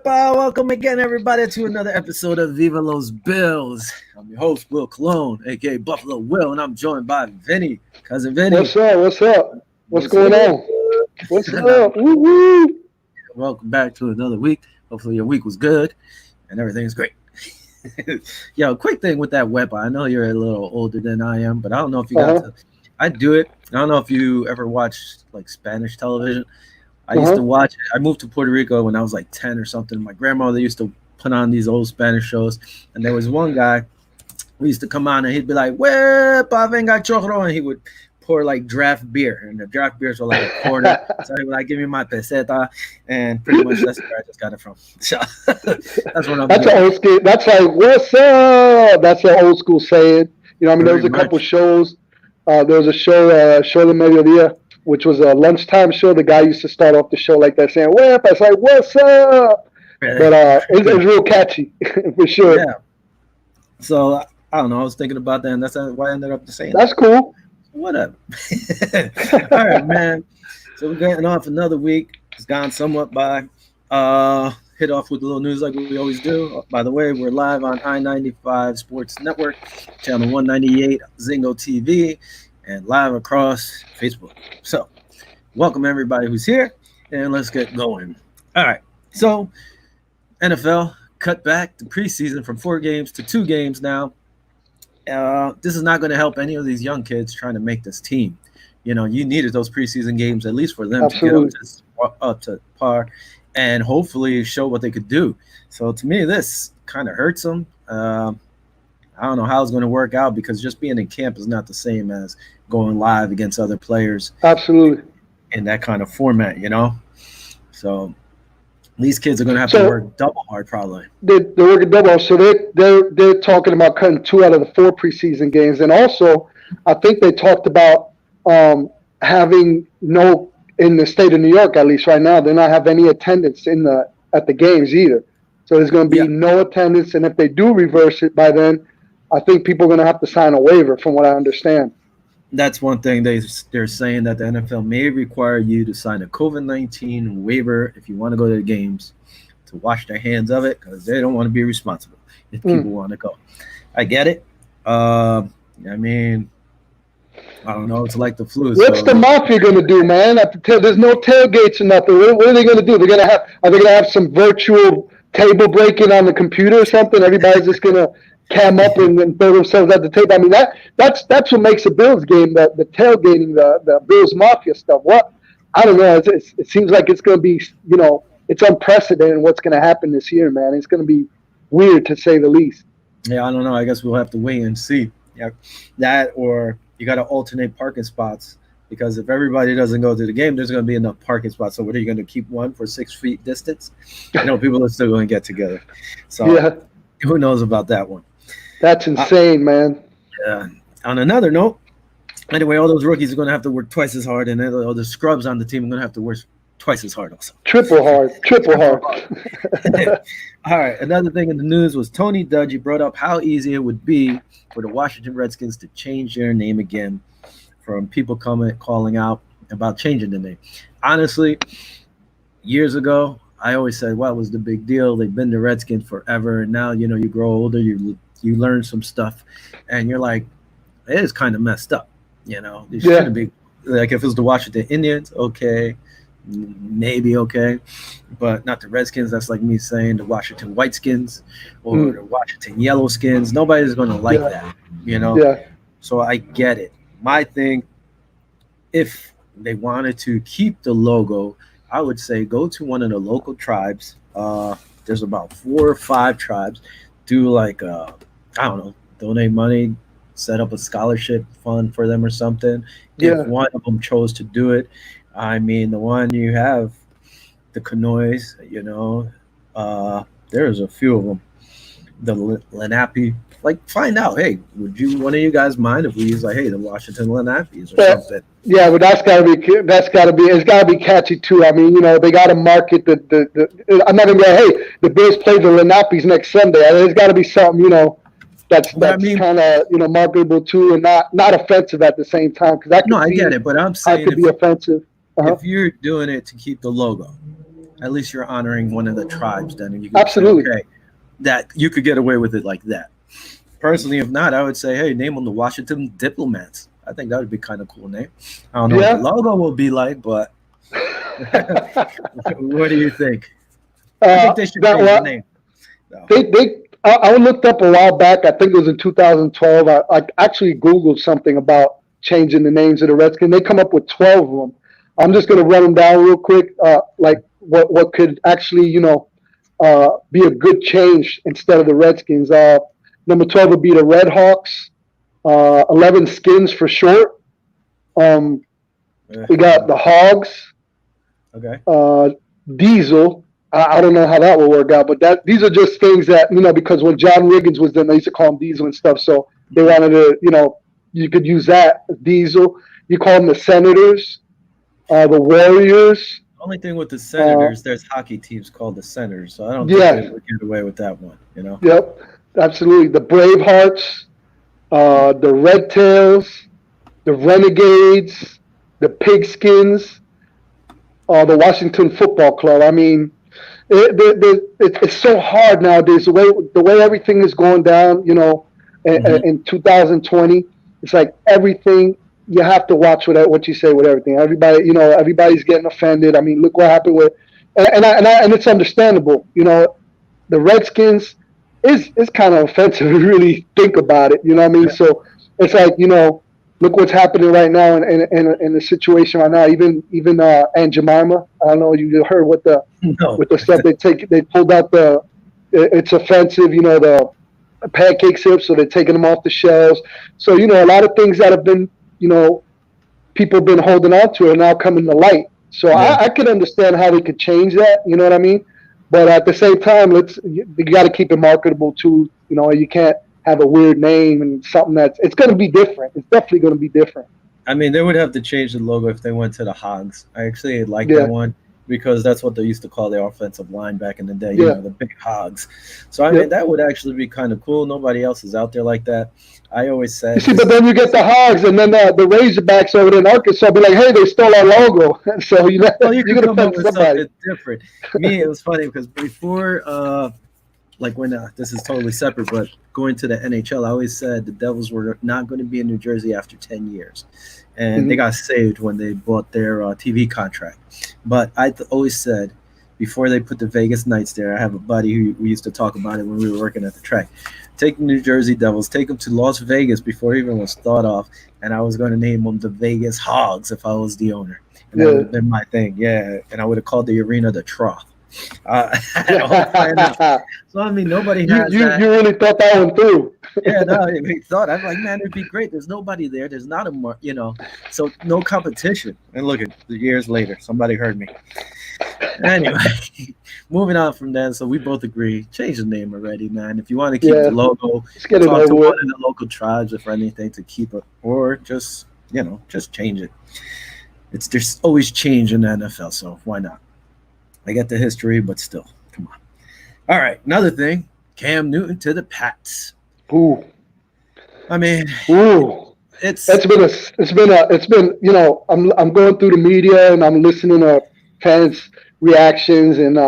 Welcome again, everybody, to another episode of Viva Los Bills. I'm your host, Will Cologne, aka Buffalo Will, and I'm joined by Vinny, cousin Vinny. What's up? What's going on? What's up? Woo-woo. Welcome back to another week. Hopefully your week was good and everything's great. Yo, quick thing with that weapon. I know you're a little older than I am, but I don't know if you got to. I do it. I don't know if you ever watched like Spanish television. I used to watch it. I moved to Puerto Rico when I was like 10 or something. My grandmother used to put on these old Spanish shows. And there was one guy who used to come on and he'd be like, "Wepa, venga chorro," and he would pour like draft beer. And the draft beers were like a quarter. So he would like, "Give me my peseta." And pretty much that's where I just got it from. So that's what I'm That's doing. an old school. That's like, "What's up?" That's an old school saying. You know, I mean, there was a couple shows. There was a show, Show de Mediodía, which was a lunchtime show. The guy used to start off the show like that, saying "Whip." I was like, "What's up?" But it's real catchy for sure. Yeah. So I don't know. I was thinking about that, and that's why I ended up saying that's cool. Whatever. All right, man. So we're getting off another week. It's gone somewhat by. Hit off with a little news like we always do. By the way, we're live on I-95 Sports Network, channel 198, Zingo TV, and live across Facebook. So, welcome everybody who's here, and let's get going. All right. So, NFL cut back the preseason from 4 games to 2 games now. This is not going to help any of these young kids trying to make this team. You know, you needed those preseason games at least for them to get up to par and hopefully show what they could do. So to me, this kind of hurts them. I don't know how it's going to work out because just being in camp is not the same as going live against other players. Absolutely. In that kind of format, you know? So these kids are going to have to work double hard probably. They're working double. So they're talking about cutting 2 out of the 4 preseason games. And also, I think they talked about having no – in the state of New York, at least right now, they're not have any attendance at the games either. So there's going to be no attendance, and if they do reverse it by then, I think people are going to have to sign a waiver, from what I understand. That's one thing they're saying, that the NFL may require you to sign a COVID-19 waiver if you want to go to the games, to wash their hands of it, because they don't want to be responsible if people want to go. I get it. I mean, I don't know. It's like the flu. What's the mafia going to do, man? There's no tailgates or nothing. What are they going to do? Are they going to have some virtual table breaking on the computer or something? Everybody's just going to cam up and throw themselves at the table. I mean, that's what makes a Bills game, the tailgating, the Bills mafia stuff. What? I don't know. It seems like it's going to be, you know, it's unprecedented what's going to happen this year, man. It's going to be weird, to say the least. Yeah, I don't know. I guess we'll have to wait and see. Yeah, that, or you got to alternate parking spots, because if everybody doesn't go to the game, there's going to be enough parking spots. So what are you going to keep one for 6 feet distance? You know, people are still going to get together. So who knows about that one? That's insane, man. On another note, anyway, all those rookies are going to have to work twice as hard, and all the scrubs on the team are going to have to work twice as hard also. Triple hard. All right, another thing in the news was Tony Dungy brought up how easy it would be for the Washington Redskins to change their name again, from people calling out about changing the name. Honestly, years ago, I always said, "What was the big deal? They've been the Redskins forever." And now, you know, you grow older, you learn some stuff, and you're like, it is kind of messed up. You know, it shouldn't be like, if it was the Washington Indians, okay, maybe okay, but not the Redskins. That's like me saying the Washington Whiteskins or the Washington Yellowskins. Nobody's going to like that, you know? Yeah. So I get it. My thing, if they wanted to keep the logo, I would say go to one of the local tribes. There's about 4 or 5 tribes. Do like, I don't know, donate money, set up a scholarship fund for them or something. If one of them chose to do it. I mean, the one you have, the Canoes, you know, there's a few of them. The Lenape, like, find out, hey, would one of you guys mind if we use, like, hey, the Washington Lenapes or something? Yeah, but it's gotta be catchy too. I mean, you know, they gotta market the I'm not gonna go, hey, the Bills play the Lenapes next Sunday. There's gotta be something, you know, that's kind of, you know, marketable too, and not offensive at the same time. Because I get it, but I'm saying it could be offensive. If you're doing it to keep the logo, at least you're honoring one of the tribes. Then and you could say, Absolutely. okay, that you could get away with it like that. Personally, if not, I would say, hey, name them the Washington Diplomats. I think that would be kind of cool name. I don't know what the Yeah. logo will be like, but what do you think? I think they should That change the what name. No. I looked up a while back. I think it was in 2012. I actually Googled something about changing the names of the Redskins. They come up with 12 of them. I'm just gonna run them down real quick. Like what could actually be a good change instead of the Redskins. Number 12 would be the Red Hawks. 11 Skins for short. We got the Hogs. Okay. Diesel. I don't know how that will work out, but these are just things that because when John Riggins was there, they used to call him Diesel and stuff. So they wanted to, you could use that Diesel. You call them the Senators, the Warriors. Only thing with the Senators, there's hockey teams called the Senators, so I don't think Yeah. they would get away with that one. Yep, absolutely. The Bravehearts, the Red Tails, the Renegades, the Pigskins, the Washington Football Club. I mean, it's so hard nowadays. The way everything is going down, in 2020, it's like everything. You have to watch what you say with everything. Everybody's getting offended. I mean, look what happened with, and it's understandable. The Redskins is kind of offensive if you really think about it. You know what I mean? So it's like, look what's happening right now in the situation right now. Even Aunt Jemima. I don't know. You heard what the No. with the stuff they pulled out it's offensive. The pancake syrup, so they're taking them off the shelves. So a lot of things that have been people been holding on to are now coming to light. So Yeah. I could understand how they could change that. You know what I mean? But at the same time, you got to keep it marketable too. You can't have a weird name and something it's going to be different. It's definitely going to be different. I mean, they would have to change the logo if they went to the Hogs. I actually like Yeah. that one because that's what they used to call their offensive line back in the day. Yeah. The big Hogs. So I Yeah. mean, that would actually be kind of cool. Nobody else is out there like that. I always said. You see, but then you get the Hogs, and then the Razorbacks over there in Arkansas be like, "Hey, they stole our logo." So Well, you you're could gonna come up offend with somebody. something different. Me, it was funny because before, like when this is totally separate, but going to the NHL, I always said the Devils were not going to be in New Jersey after 10 years, and they got saved when they bought their TV contract. But I always said before they put the Vegas Knights there, I have a buddy who we used to talk about it when we were working at the track. Take the New Jersey Devils, take them to Las Vegas before it even was thought of, and I was going to name them the Vegas Hogs if I was the owner. And that would have been my thing, yeah. And I would have called the arena the Trough. So I mean, nobody has you that. really thought that one through. Yeah, no, we thought. I'm like, man, it'd be great. There's nobody there. There's not a more, so no competition. And look at the years later, somebody heard me. Anyway, moving on from that. So we both agree, change the name already, man. If you want to keep the logo, Let's get it talk to over one with. of the local tribes if anything to keep it, or just just change it. There's always change in the NFL, so why not? I get the history, but still, come on. All right, another thing, Cam Newton to the Pats. Ooh, I mean, ooh. it's been I'm going through the media and I'm listening to fans' reactions and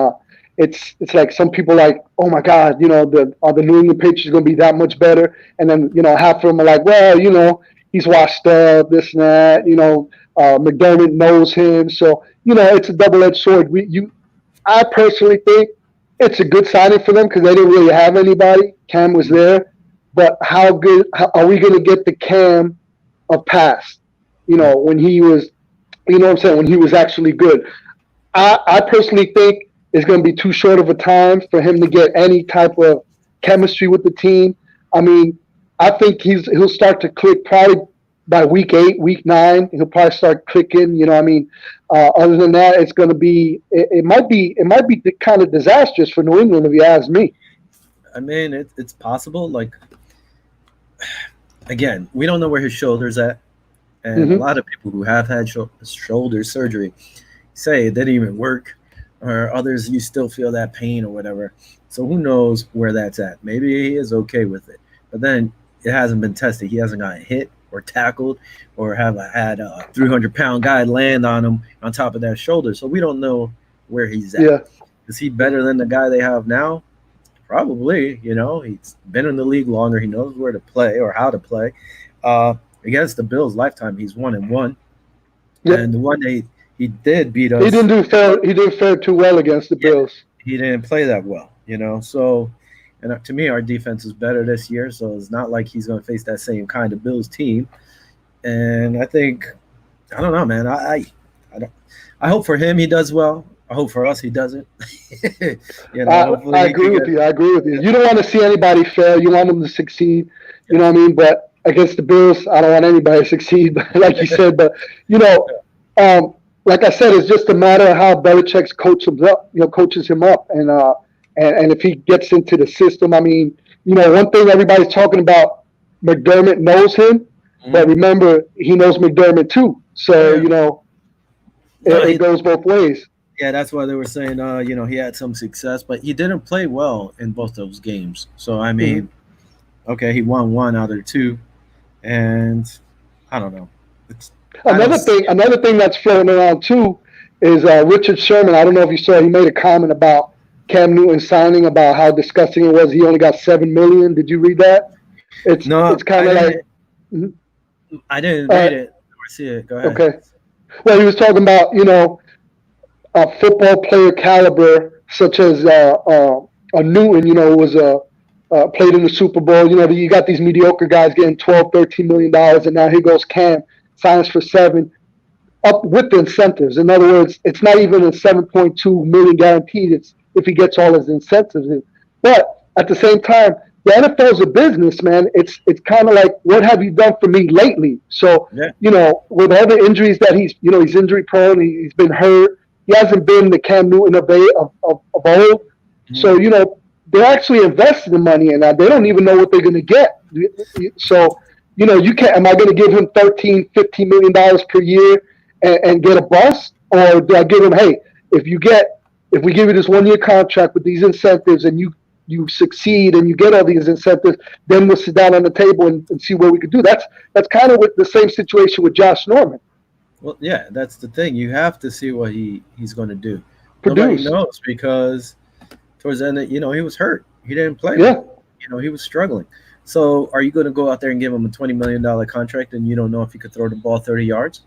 it's like some people like, oh my God, are the New England Patriots going to be that much better? And then half of them are like, well, he's washed up, this and that. McDermott knows him, so it's a double-edged sword. I personally think it's a good signing for them because they didn't really have anybody. Cam was there, but how good are we going to get the Cam of past? When he was, what I'm saying, when he was actually good. I personally think it's going to be too short of a time for him to get any type of chemistry with the team. I mean, I think he'll start to click probably by week 8, week 9. He'll probably start clicking. Other than that, it's going to be. It might be kind of disastrous for New England if you ask me. I mean, it's possible. Like, again, we don't know where his shoulder's at, and a lot of people who have had shoulder surgery say it didn't even work, or others you still feel that pain or whatever. So who knows where that's at? Maybe he is okay with it, but then it hasn't been tested. He hasn't gotten hit or tackled or have had a 300-pound guy land on him on top of that shoulder. So we don't know where he's at. Yeah. Is he better than the guy they have now? Probably. He's been in the league longer. He knows where to play or how to play. Against the Bills' lifetime, he's 1-1, Yep. and the one he did beat us. He didn't fare too well against the Bills. He didn't play that well. So. And to me, our defense is better this year, so it's not like he's going to face that same kind of Bills team. And I think, I don't know, man. I hope for him he does well. I hope for us he doesn't. I agree with you. You don't want to see anybody fail. You want them to succeed. You know what I mean? But against the Bills, I don't want anybody to succeed. Like you said, but like I said, it's just a matter of how Belichick coaches him up, and if he gets into the system. I mean, one thing everybody's talking about, McDermott knows him, but remember, he knows McDermott too. So, it goes both ways. Yeah, that's why they were saying, he had some success, but he didn't play well in both those games. So, I mean, okay, he won 1 out of 2, and I don't know. Another thing that's floating around too is Richard Sherman. I don't know if you saw, he made a comment about Cam Newton signing, about how disgusting it was. He only got $7 million. Did you read that? It's kind of like I didn't read it or see it. Go ahead. Okay. Well, he was talking about a football player caliber such as a Newton. Was played in the Super Bowl. You got these mediocre guys getting $12-13 million, and now here goes Cam, signs for $7 million, up with the incentives. In other words, it's not even a $7.2 million guaranteed. It's if he gets all his incentives in. But at the same time, the NFL is a business, man. It's kind of like, what have you done for me lately? So, with all the injuries that he's injury prone, he's been hurt. He hasn't been the Cam Newton of old. Mm-hmm. So, they're actually investing the money in that. They don't even know what they're going to get. So, you can't, am I going to give him $13-15 million per year and get a bust? Or do I give him, hey, if we give you this 1-year contract with these incentives and you succeed and you get all these incentives, then we'll sit down on the table and see what we could do. That's kind of with the same situation with Josh Norman. Well, yeah, that's the thing. You have to see what he's going to do. Produce. Nobody knows, because towards the end, he was hurt. He didn't play. Yeah. He was struggling. So are you going to go out there and give him a $20 million contract and you don't know if he could throw the ball 30 yards?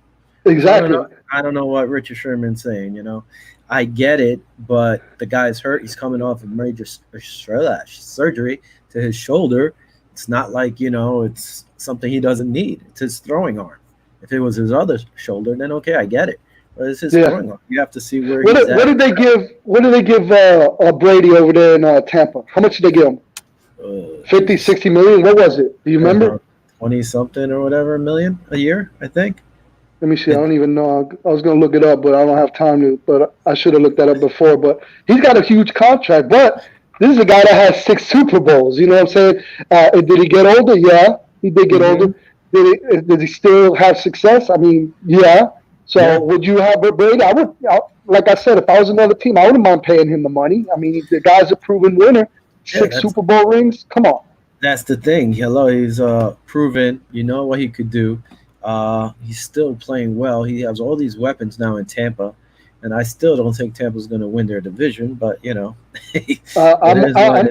Exactly. I don't know what Richard Sherman's saying, I get it, but the guy's hurt. He's coming off a major surgery to his shoulder. It's not like, it's something he doesn't need. It's his throwing arm. If it was his other shoulder, then okay, I get it. But it's his throwing arm. You have to see where he's at. What did they give Brady over there in Tampa? How much did they give him? 50, 60 million? What was it? Do you remember? 20-something or whatever million a year, I think. Let me see. I don't even know. I was going to look it up, but I don't have time to. But I should have looked that up before. But he's got a huge contract. But this is a guy that has 6 Super Bowls. You know what I'm saying? Did he get older? Yeah, he did get older. Did he still have success? I mean, yeah. So would you have Brady? Like I said, if I was another team, I wouldn't mind paying him the money. I mean, the guy's a proven winner. 6 Super Bowl rings. Come on. That's the thing. He's proven. You know what he could do. He's still playing well. He has all these weapons now in Tampa, and I still don't think Tampa's going to win their division. But I'm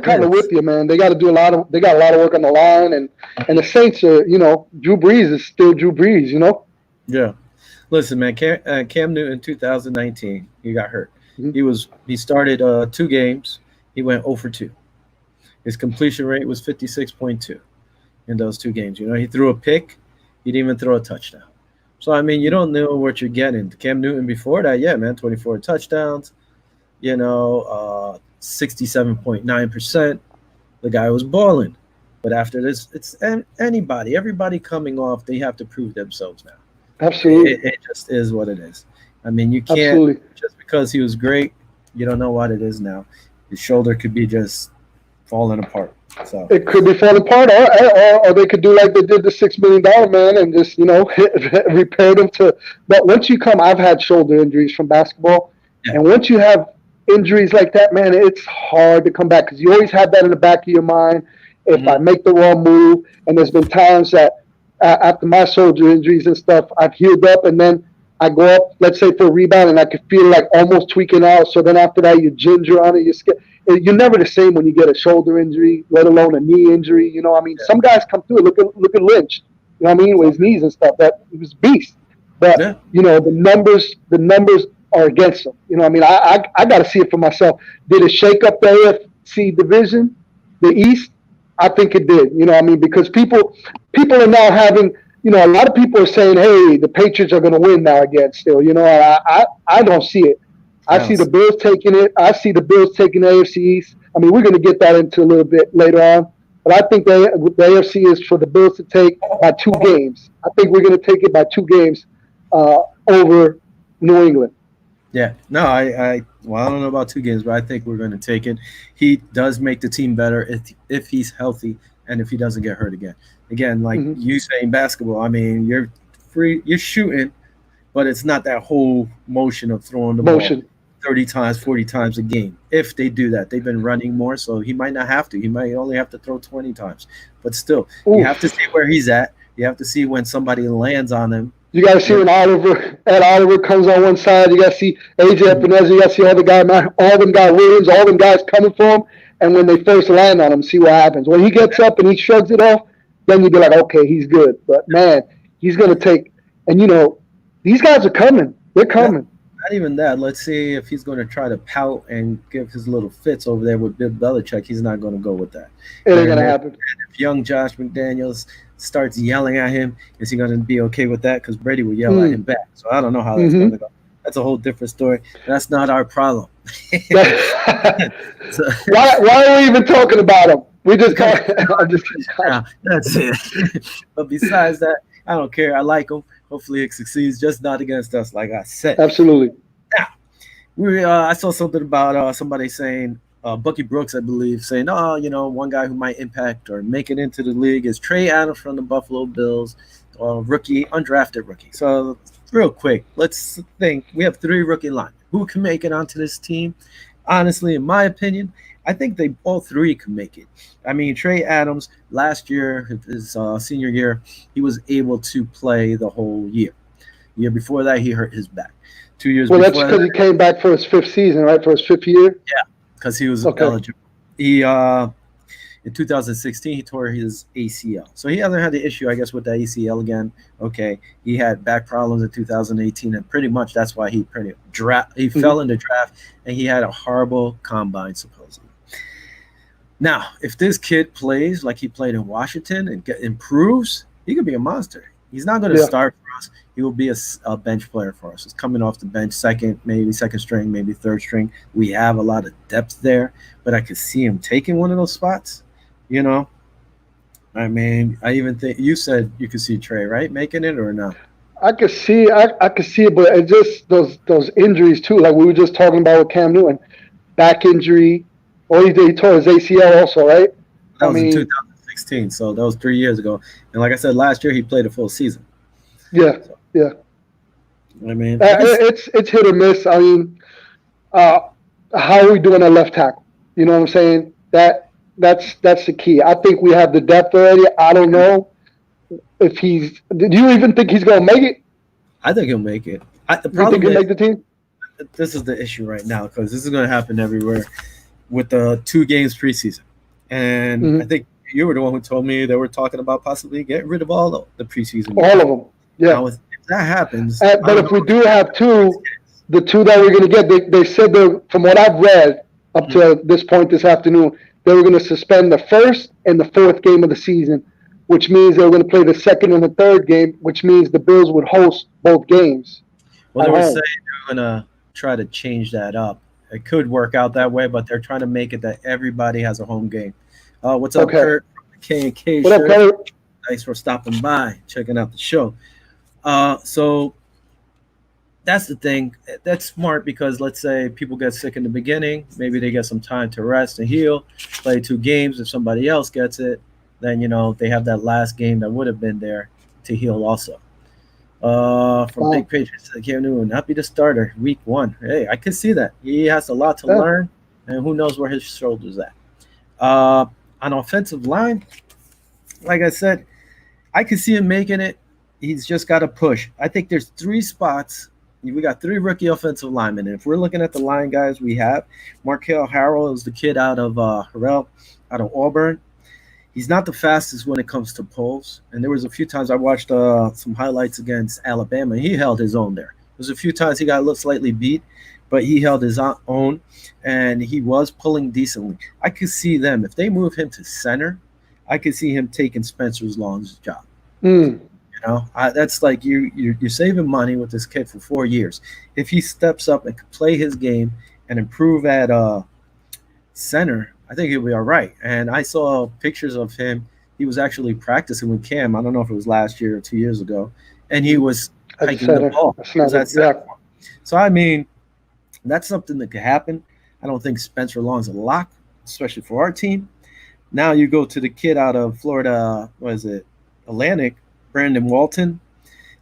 kind of with you, man. They got to do They got a lot of work on the line, and the Saints are. Drew Brees is still Drew Brees. Yeah. Listen, man. Cam Newton, 2019, he got hurt. Mm-hmm. He started 2 games. He went 0 for 2. His completion rate was 56.2 in those 2 games. He threw a pick. He didn't even throw a touchdown. So, I mean, you don't know what you're getting. Cam Newton before that, 24 touchdowns, 67.9%. The guy was balling. But after this, it's everybody coming off, they have to prove themselves now. Absolutely. It just is what it is. I mean, you can't, just because he was great, you don't know what it is now. His shoulder could be just falling apart. So it could be falling apart, or they could do like they did the $6 million man and just repair them to. But once you I've had shoulder injuries from basketball, and once you have injuries like that, man, it's hard to come back because you always have that in the back of your mind. If I make the wrong move, and there's been times that after my shoulder injuries and stuff, I've healed up, and then I go up, let's say for a rebound, and I can feel like almost tweaking out. So then after that, you ginger on it. You're never the same when you get a shoulder injury, let alone a knee injury. You know, I mean, some guys come through. Look at Lynch. You know what I mean, with his knees and stuff. That he was a beast. But Yeah. you know, the numbers are against him. You know, what I mean, I got to see it for myself. Did it shake up the AFC division, the East? I think it did. You know, what I mean, because people are now having. You know, a lot of people are saying, "Hey, the Patriots are going to win now again." Still, you know, I don't see it. I see the Bills taking it. I see the Bills taking the AFC East. I mean, we're going to get that into a little bit later on, but I think the AFC is for the Bills to take by 2 games. I think we're going to take it by 2 games over New England. Yeah, no, well, I don't know about 2 games, but I think we're going to take it. He does make the team better if he's healthy and if he doesn't get hurt again. Again, like you saying basketball, I mean, you're shooting, but it's not that whole motion of throwing the ball 30 times, 40 times a game. If they do that, they've been running more, so he might not have to. He might only have to throw 20 times. But still, you have to see where he's at. You have to see when somebody lands on him. You got to see when Oliver comes on one side. You got to see AJ Epineza. You got to see all them guys Williams, all them guys coming for him. And when they first land on him, see what happens. When he gets up and he shrugs it off, then you be like, okay, he's good. But man, he's gonna take. And you know, these guys are coming. They're coming. Not even that. Let's see if he's going to try to pout and give his little fits over there with Bill Belichick. He's not going to go with that. It ain't going to happen. If young Josh McDaniels starts yelling at him, is he going to be okay with that? Because Brady will yell at him back. So I don't know how that's going to go. That's a whole different story. That's not our problem. So, why are we even talking about him? We just I'm just kidding. Yeah, that's it. But besides that, I don't care. I like him. Hopefully it succeeds, just not against us, like I said. Absolutely. Now, I saw something about somebody saying, Bucky Brooks, I believe, saying, one guy who might impact or make it into the league is Trey Adams from the Buffalo Bills, rookie, undrafted rookie. So real quick, let's think. We have 3 rookie linemen. Who can make it onto this team? Honestly, in my opinion, I think all 3 can make it. I mean, Trey Adams, last year, his senior year, he was able to play the whole year. The year before that, he hurt his back. 2 years before that's because he came back for his 5th season, right? For his 5th year? Yeah, because he was eligible. He, in 2016, he tore his ACL. So he hasn't had the issue, I guess, with the ACL again. Okay, he had back problems in 2018, and pretty much that's why he fell in the draft, and he had a horrible combine, supposedly. Now, if this kid plays like he played in Washington and improves, he could be a monster. He's not going to start for us. He will be a bench player for us. He's coming off the bench, second string, maybe 3rd string. We have a lot of depth there, but I could see him taking one of those spots. You know, I mean, I even think you said you could see Trey, right, making it or not? I could see it, but it's just those injuries too. Like we were just talking about with Cam Newton, back injury. Or he tore his ACL also, right? That was in 2016, so that was 3 years ago. And like I said, last year he played a full season. Yeah. I mean, it's hit or miss. I mean, how are we doing at left tackle? You know what I'm saying? That's the key. I think we have the depth already. I don't know if he's. Do you even think he's going to make it? I think he'll make it. You think he'll make the team? This is the issue right now because this is going to happen everywhere. With the 2 games preseason. And I think you were the one who told me they were talking about possibly getting rid of all the preseason. All of them, yeah. Now, if that happens. But if we do have 2, the 2 that we're going to get, they said from what I've read up to this point this afternoon, they were going to suspend the 1st and the 4th game of the season, which means they were going to play the 2nd and the 3rd game, which means the Bills would host both games. Well, they were saying they were going to try to change that up. It could work out that way, but they're trying to make it that everybody has a home game. What's up, Kurt? K&K. What up, Kurt? Thanks for stopping by, checking out the show. So that's the thing. That's smart because let's say people get sick in the beginning. Maybe they get some time to rest and heal, play 2 games. If somebody else gets it, then, they have that last game that would have been there to heal also. From Big Patriots, Cam Newton, not be the starter week 1. Hey, I can see that. He has a lot to learn, and who knows where his shoulder's at. On offensive line, like I said, I can see him making it. He's just got to push. I think there's 3 spots we got 3 rookie offensive linemen. And if we're looking at the line guys we have, Markel Harrell is the kid out of Harrell, out of Auburn. He's not the fastest when it comes to pulls. And there was a few times I watched some highlights against Alabama. He held his own there. There's a few times he got a little slightly beat, but he held his own, and he was pulling decently. I could see them if they move him to center. I could see him taking Spencer Long's job. Mm. That's like you're saving money with this kid for 4 years. If he steps up and can play his game and improve at center, I think he'll be all right. And I saw pictures of him. He was actually practicing with Cam. I don't know if it was last year or 2 years ago, and he was hiking the ball. So I mean, that's something that could happen. I don't think Spencer Long's a lock, especially for our team. Now you go to the kid out of Florida, what is it, Atlantic, Brandon Walton.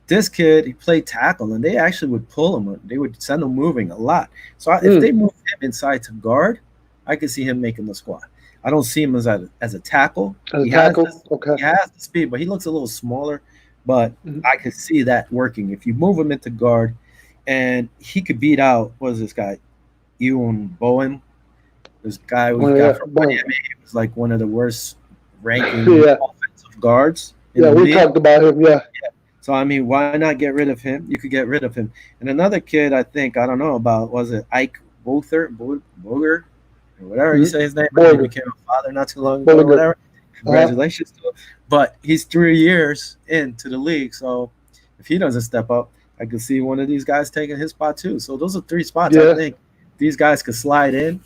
This kid, he played tackle, and they actually would pull him. They would send him moving a lot. So if they move him inside to guard, I could see him making the squad. I don't see him as a tackle. He has the speed, but he looks a little smaller. But I could see that working. If you move him into guard, and he could beat out, what is this guy, Ewan Bowen? This guy we got from Miami. He was like one of the worst ranking offensive guards. We talked about him, So, I mean, why not get rid of him? You could get rid of him. And another kid, I don't know about, was it Ike Boger, or whatever you say his name. He became a father not too long ago or whatever. Congratulations to him. But he's 3 years into the league, so if he doesn't step up, I could see one of these guys taking his spot too. So those are 3 spots I think these guys could slide in.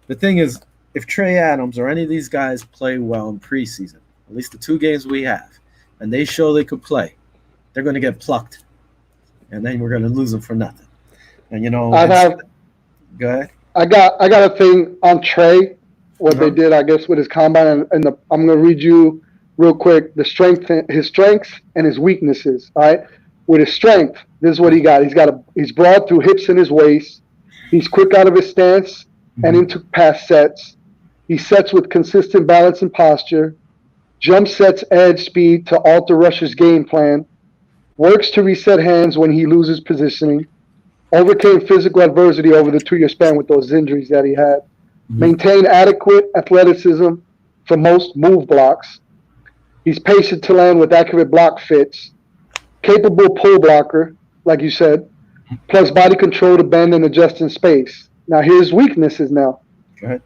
The thing is, if Trey Adams or any of these guys play well in preseason, at least the 2 games we have, and they show they could play, they're going to get plucked, and then we're going to lose them for nothing. And go ahead. I got a thing on Trey, what they did, I guess, with his combine, and I'm going to read you real quick his strengths and his weaknesses. All right, with his strength, this is what he got. He's broad through hips and his waist. He's quick out of his stance and into pass sets. He sets with consistent balance and posture. Jump sets edge speed to alter rushers' game plan. Works to reset hands when he loses positioning. Overcame physical adversity over the 2-year span with those injuries that he had. Maintain adequate athleticism for most move blocks. He's patient to land with accurate block fits. Capable pull blocker, like you said, plus body control to bend and adjust in space. Now, here's weaknesses now. Go ahead.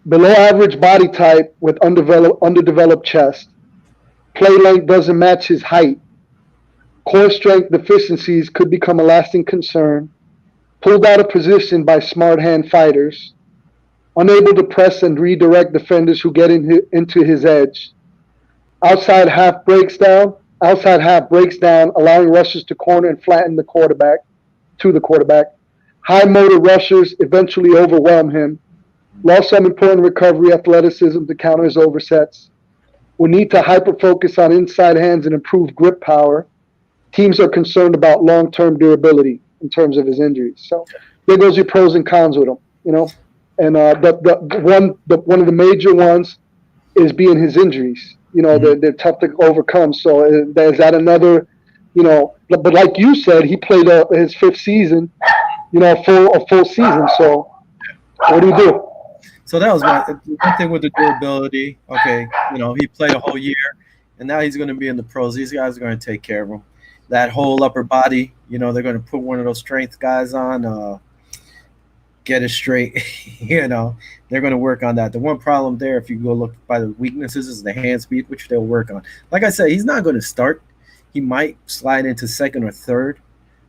Below average body type with underdeveloped chest. Play length doesn't match his height. Core strength deficiencies could become a lasting concern. Pulled out of position by smart hand fighters. Unable to press and redirect defenders who get into his edge. Outside half breaks down, allowing rushers to corner and flatten the quarterback. High motor rushers eventually overwhelm him. Lost some important recovery athleticism to counter his oversets. Will need to hyper-focus on inside hands and improve grip power. Teams are concerned about long-term durability in terms of his injuries. So there goes your pros and cons with him, And one of the major ones is being his injuries. They're tough to overcome. So is that another, but like you said, he played his 5th season, a full season. So what do you do? So that was one thing with the durability. Okay, he played a whole year, and now he's going to be in the pros. These guys are going to take care of him. That whole upper body, they're going to put one of those strength guys on, get it straight. They're going to work on that. The one problem there, if you go look by the weaknesses, is the hand speed, which they'll work on. Like I said, he's not going to start. He might slide into 2nd or 3rd.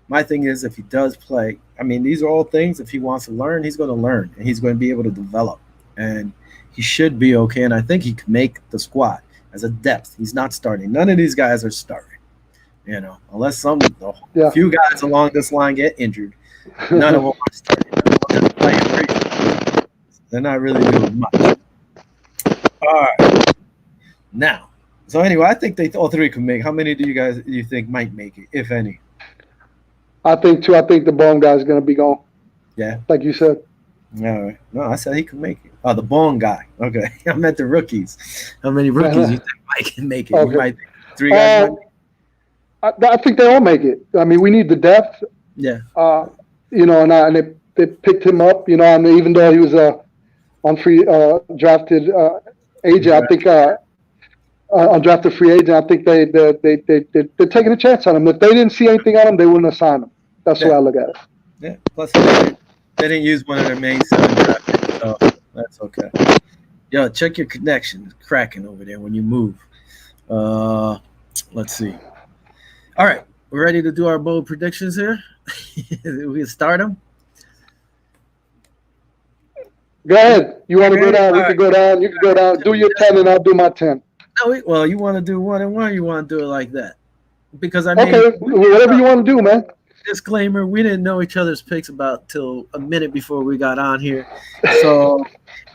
My thing is, if he does play, these are all things, if he wants to learn, he's going to learn, and he's going to be able to develop. And he should be okay, and I think he can make the squad as a depth. He's not starting. None of these guys are starting, unless a few guys along this line get injured. None of them are starting. None of them are playing. They're not really doing much. All right. Now, so anyway, I think they all 3 can make. How many do you think might make it, if any? I think 2. I think the Bone guy is going to be gone. Yeah. Like you said. All right. No, I said he could make it. Oh, the Bone guy. Okay. I meant the rookies. How many rookies you think Mike can make it? Okay. You might think 3 guys might make it? I think they all make it. We need the depth. Yeah. And they picked him up. And even though he was on free drafted agent, I think undrafted free agent, I think they're taking a chance on him. If they didn't see anything on him, they wouldn't have signed him. That's the way I look at it. Yeah. Plus, they didn't use one of their main 7 draft picks, so that's okay. Yo, check your connection. It's cracking over there when you move. Let's see. All right, we're ready to do our bold predictions here. We can start them. Go ahead. You want to go down? We can go down. You can go down. Do your 10, and I'll do my 10. No, well, you want to do 1 and 1? You want to do it like that? Because I mean, okay, whatever you want to do, man. Disclaimer: we didn't know each other's picks about till a minute before we got on here, so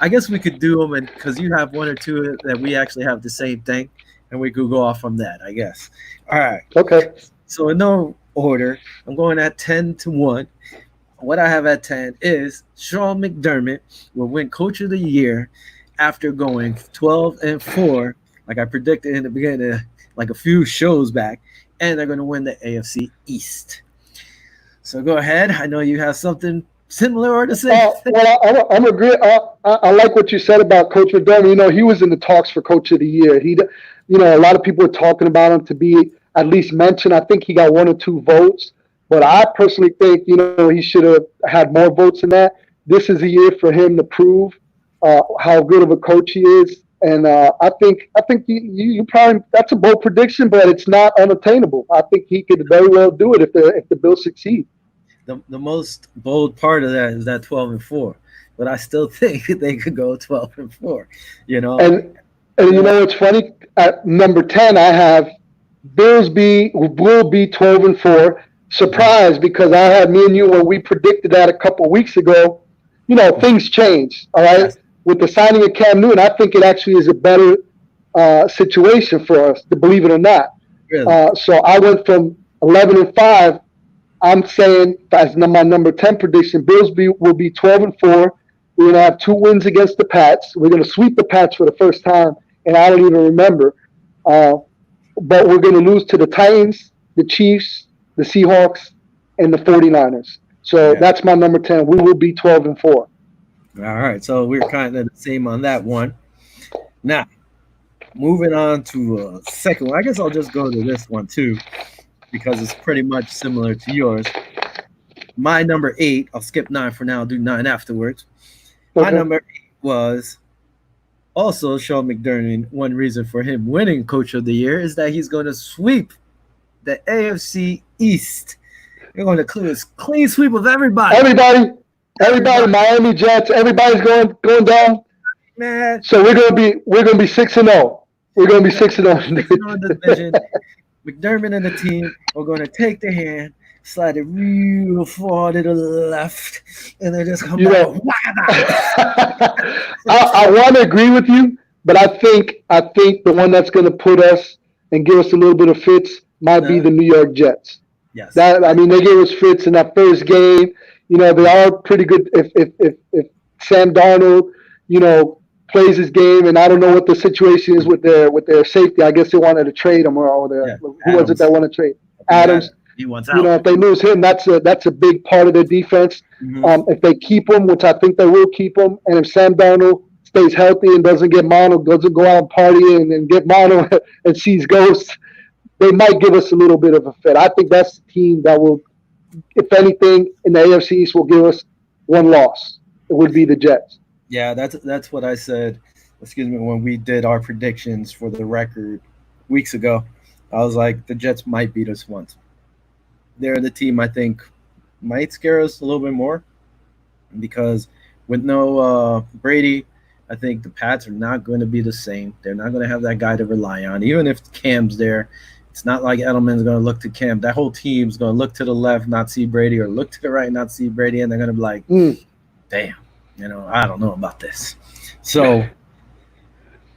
I guess we could do them, and because you have 1 or 2 that we actually have the same thing, and we could go off from that, I guess. All right. Okay. So in no order, I'm going at 10-1. What I have at 10 is Sean McDermott will win Coach of the Year after going 12-4, like I predicted in the beginning, like a few shows back, and they're going to win the AFC East. So go ahead. I know you have something similar or the same. Well, I'm agree. I like what you said about Coach McDermott. He was in the talks for Coach of the Year. A lot of people are talking about him to be at least mentioned. I think he got 1 or 2 votes, but I personally think he should have had more votes than that. This is a year for him to prove how good of a coach he is, and I think you probably, that's a bold prediction, but it's not unattainable. I think he could very well do it if the Bills succeed. The most bold part of that is that 12-4, but I still think they could go 12-4. And it's funny. At number 10, I have Bills will be 12-4. Surprise, because I had me and you when we predicted that a couple of weeks ago. Things change. All right, yes. With the signing of Cam Newton, I think it actually is a better situation for us, to believe it or not. Really? So I went from 11-5. I'm saying as my number 10 prediction, Bills will be 12-4. We're going to have 2 wins against the Pats. We're going to sweep the Pats for the first time, and I don't even remember. But we're going to lose to the Titans, the Chiefs, the Seahawks, and the 49ers. So that's my number 10. We will be 12-4. All right. So we're kind of the same on that one. Now, moving on to second one. I guess I'll just go to this one too, because it's pretty much similar to yours. My number 8, I'll skip 9 for now, I'll do 9 afterwards. Okay. My number 8 was also Sean McDermott. One reason for him winning Coach of the Year is that he's going to sweep the AFC East. You're going to clean sweep of everybody. Everybody, Miami Jets, everybody's going down. Man. So we're going to be 6-0. We're going to be 6-0. McDermott and the team are going to take the hand, slide it real far to the left, and then just come back. I want to agree with you, but I think the one that's going to put us and give us a little bit of fits might be the New York Jets. Yes. They gave us fits in that first game. They are pretty good. If Sam Darnold, plays his game, and I don't know what the situation is with their safety. I guess they wanted to trade him who was it that wanted to trade? Adams. He wants out. If they lose him, that's a big part of their defense. Mm-hmm. If they keep him, which I think they will keep him, and if Sam Darnold stays healthy and doesn't get mono, doesn't go out and party and get mono and sees ghosts, they might give us a little bit of a fit. I think that's the team that will, if anything, in the AFC East will give us one loss. It would be the Jets. Yeah, that's what I said. When we did our predictions for the record weeks ago, I was like, the Jets might beat us once. They're the team I think might scare us a little bit more, because with no Brady, I think the Pats are not going to be the same. They're not going to have that guy to rely on. Even if Cam's there, it's not like Edelman's going to look to Cam. That whole team's going to look to the left, not see Brady, or look to the right, not see Brady, and they're going to be like, damn, I don't know about this. So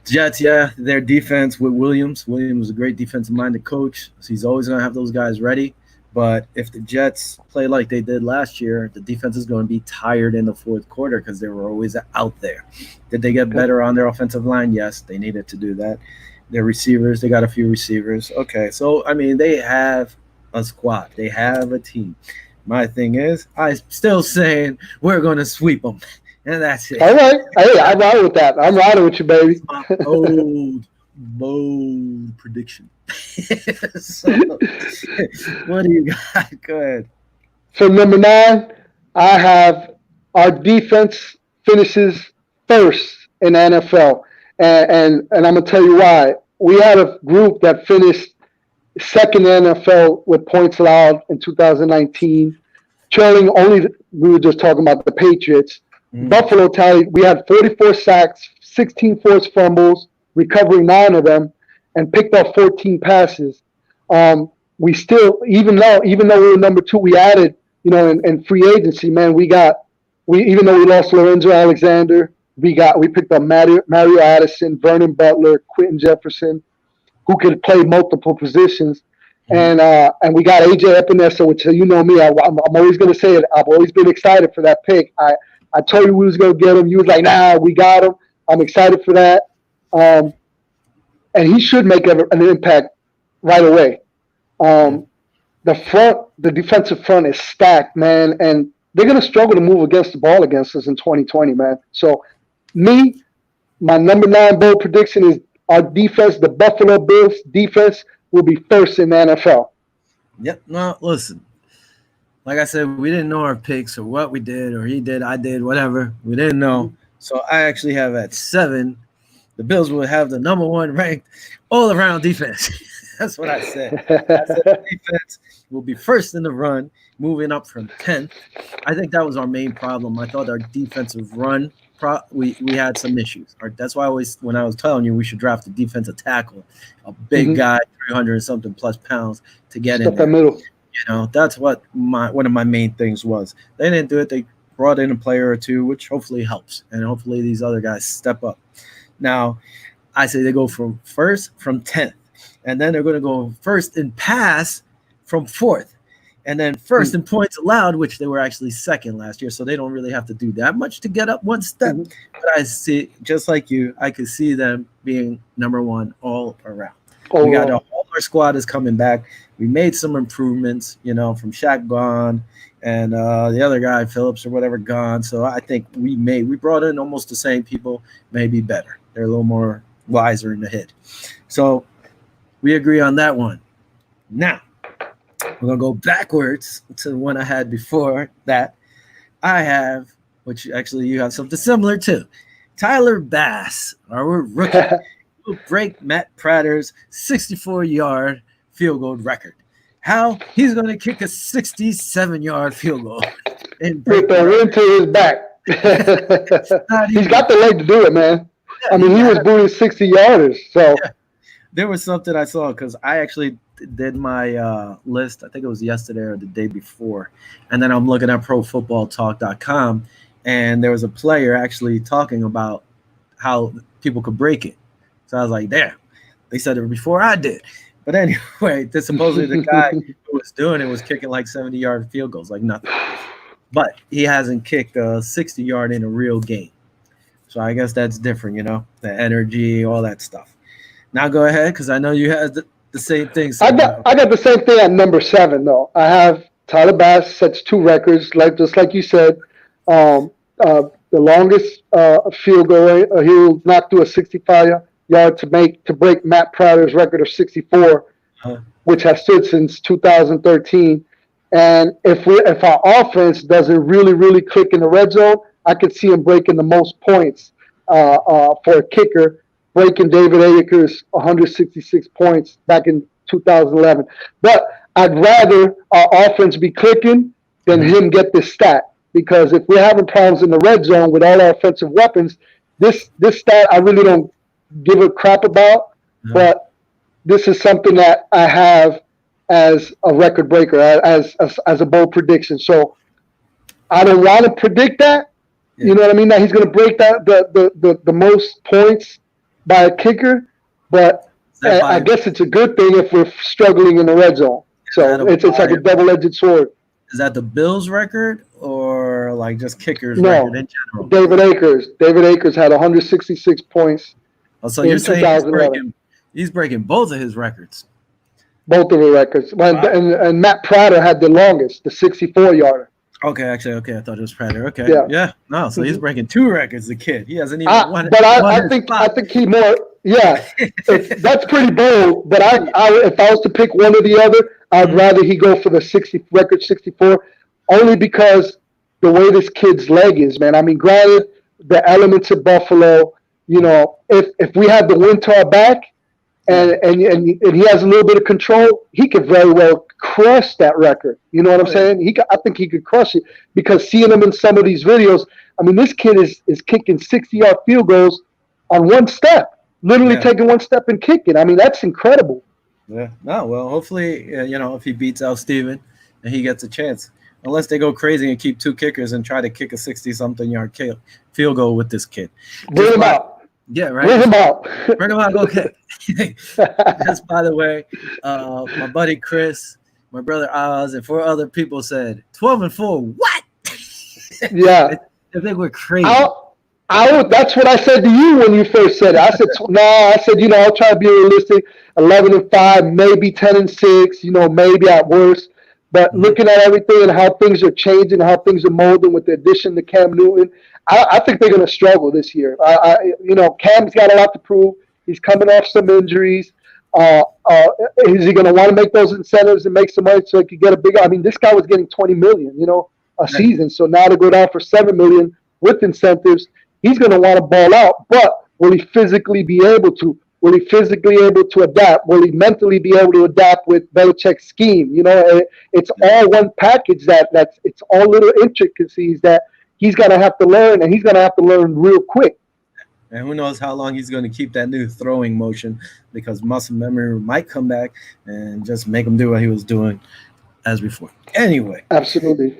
Jets, their defense with Williams. Williams is a great defensive-minded coach, so he's always going to have those guys ready. But if the Jets play like they did last year, the defense is going to be tired in the fourth quarter because they were always out there. Did they get better on their offensive line? Yes, they needed to do that. Their receivers, they got a few receivers. Okay, so, they have a squad. They have a team. My thing is, I'm still saying we're going to sweep them. And that's it. All right. Hey, I'm riding with that. I'm riding with you, baby. My bold prediction. So, what do you got? Go ahead. So number 9, I have our defense finishes first in the NFL, and I'm gonna tell you why. We had a group that finished second in the NFL with points allowed in 2019, trailing only. We were just talking about the Patriots. Mm. Buffalo tallied. We had 44 sacks, 16 forced fumbles, recovering 9 of them, and picked up 14 passes. We still, even though we were number 2, we added, in free agency, man, we even though we lost Lorenzo Alexander, we picked up Mario Addison, Vernon Butler, Quentin Jefferson, who could play multiple positions. Mm. And we got AJ Epinesa, which you know me, I'm always going to say it. I've always been excited for that pick. I told you we was going to get him. You was like, nah, we got him. I'm excited for that. And he should make an impact right away. The defensive front is stacked, man, and they're going to struggle to move against the ball against us in 2020, man. So, my number 9 bold prediction is our defense, the Buffalo Bills defense, will be first in the NFL. Yep. No, listen. Like I said, we didn't know our picks or what we did or he did, I did, whatever. We didn't know. So I actually have at 7, the Bills will have the number 1 ranked all around defense. That's what I said. I said the defense will be first in the run, moving up from 10th. I think that was our main problem. I thought our defensive run, we had some issues. That's why when I was telling you we should draft a defensive tackle, a big guy, 300 and something plus pounds to get in there. Middle. That's what one of my main things was. They didn't do it. They brought in a player or two, which hopefully helps, and hopefully these other guys step up. Now, I say they go from 10th, and then they're going to go first in pass from 4th, and then first in points allowed, which they were actually second last year, so they don't really have to do that much to get up one step. But I see, just like you, I could see them being number 1 all around. We got all our squad is coming back. We made some improvements, from Shaq gone and the other guy, Phillips or whatever, gone. So I think we brought in almost the same people, maybe better. They're a little more wiser in the head. So we agree on that one. Now, we're going to go backwards to the one I had before that. I have, which actually you have something similar to. Tyler Bass, our rookie, will break Matt Prater's 64-yard field goal record. How? He's going to kick a 67-yard field goal. And with the wind to his back. He's got the leg to do it, man. Yeah, I mean, he was booting 60-yarders. So there was something I saw because I actually did my list. I think it was yesterday or the day before. And then I'm looking at profootballtalk.com, and there was a player actually talking about how people could break it. So I was like, damn, they said it before I did. But anyway, supposedly the guy who was doing it was kicking like 70-yard field goals, like nothing. But he hasn't kicked a 60-yard in a real game. So I guess that's different, the energy, all that stuff. Now go ahead, because I know you had the same thing. I got the same thing at number 7, though. I have Tyler Bass sets 2 records, just like you said. The longest field goal, he'll knock through a 65-yard to break Matt Prater's record of 64, which has stood since 2013. And if our offense doesn't really, really click in the red zone, I could see him breaking the most points for a kicker, breaking David Akers' 166 points back in 2011. But I'd rather our offense be clicking than him get this stat, because if we're having problems in the red zone with all our offensive weapons, this stat I really don't give a crap about, but this is something that I have as a record breaker, as a bold prediction. So I don't want to predict that. Yeah. You know what I mean? That he's going to break that the most points by a kicker, but I guess it's a good thing if we're struggling in the red zone. So it's like a double-edged sword. Is that the Bills record or like just kickers record in general? David Akers had 166 points. Oh, so you're saying he's breaking both of his records? Both of the records. And Matt Prater had the longest, the 64-yarder. Okay, actually, okay. I thought it was Prater. Okay, Yeah. No, so he's breaking 2 records. The kid, he hasn't even won. But I think he more. Yeah, that's pretty bold. But if I was to pick one or the other, I'd rather he go for the 64, only because the way this kid's leg is, man. I mean, granted, the elements of Buffalo. You know, if we have the wind to our back, and he has a little bit of control, he could very well crush that record. You know what I'm saying? I think he could crush it, because seeing him in some of these videos, I mean, this kid is kicking 60-yard field goals on one step, literally taking one step and kicking. I mean, that's incredible. Yeah. No, well, hopefully, if he beats out Steven and he gets a chance, unless they go crazy and keep 2 kickers and try to kick a 60-something yard field goal with this kid. Bring him out. Yeah, right. Bring him out. Bring him out. Go kick. Just by the way, my buddy Chris, my brother Oz, and 4 other people said 12-4. What? Yeah. I think we're crazy. That's what I said to you when you first said it. I said, I said, I'll try to be realistic. 11-5, maybe 10-6, maybe at worst. But looking at everything and how things are changing, how things are molding with the addition to Cam Newton, I think they're going to struggle this year. Cam's got a lot to prove. He's coming off some injuries. Is he going to want to make those incentives and make some money so he could get a bigger? I mean, this guy was getting $20 million, a season. So now to go down for $7 million with incentives, he's going to want to ball out. But will he physically be able to? Will he physically able to adapt? Will he mentally be able to adapt with Belichick's scheme? It's all one package. It's all little intricacies that he's going to have to learn, and he's going to have to learn real quick. And who knows how long he's going to keep that new throwing motion, because muscle memory might come back and just make him do what he was doing as before. Anyway. Absolutely.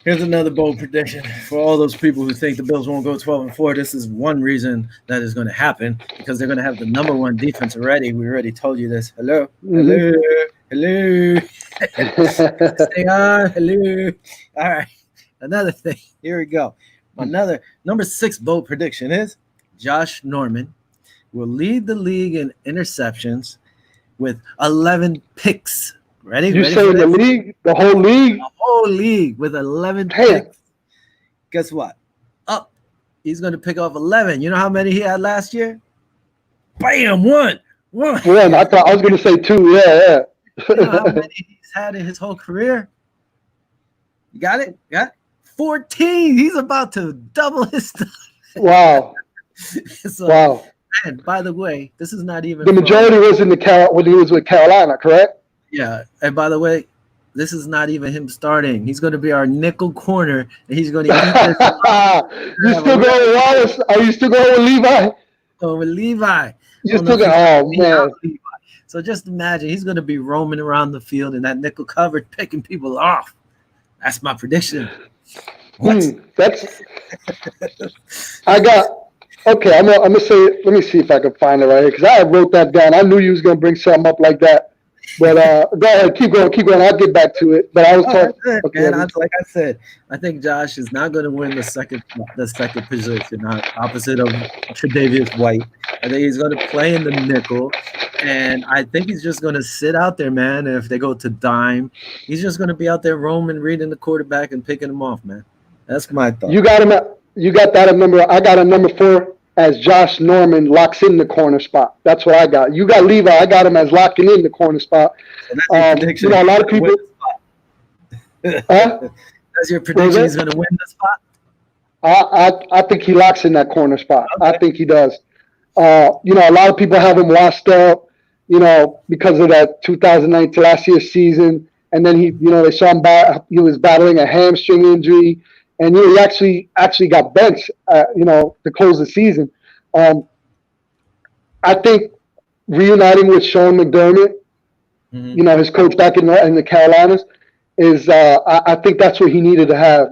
Here's another bold prediction for all those people who think the Bills won't go 12-4. This is one reason that is going to happen, because they're going to have the number 1 defense already. We already told you this. Hello. Stay on. Hello. All right. Another thing. Here we go. Another number 6 bold prediction is Josh Norman will lead the league in interceptions with 11 picks. Ready? You saying the league? The whole league? The whole league with 11 picks. Guess what? He's going to pick off 11. You know how many he had last year? Bam! One. I thought I was going to say 2. Yeah. You know how many he's had in his whole career? You got it? 14. He's about to double his stuff. Wow. Wow. And by the way, this is not even the majority was in when he was with Carolina, correct? Yeah. And by the way, this is not even him starting. He's going to be our nickel corner, and he's going to eat this. You still going with Wallace? Are you still going with Levi? With Levi. You still going? Oh man. Levi. So just imagine he's going to be roaming around the field in that nickel coverage, picking people off. That's my prediction. That's. I got. Okay, I'm gonna say. Let me see if I can find it right here, because I wrote that down. I knew you was gonna bring something up like that. But go ahead, keep going. I'll get back to it. But I was talking. Okay. Like I said, I think Josh is not going to win the second position, opposite of Tre'Davious White. I think he's going to play in the nickel, and I think he's just going to sit out there, man. If they go to dime, he's just going to be out there roaming, reading the quarterback, and picking him off, man. That's my thought. You got him. You got that at number. I got a number 4. As Josh Norman locks in the corner spot. That's what I got. You got Levi. I got him as locking in the corner spot. So that's a lot of people. That's your prediction. He's going to win the spot. I think he locks in that corner spot. Okay. I think he does. A lot of people have him washed up. Because of that 2019 last year's season, and then they saw him he was battling a hamstring injury. And he actually got benched, to close the season. I think reuniting with Sean McDermott, his coach back in the Carolinas, is I think that's what he needed to have.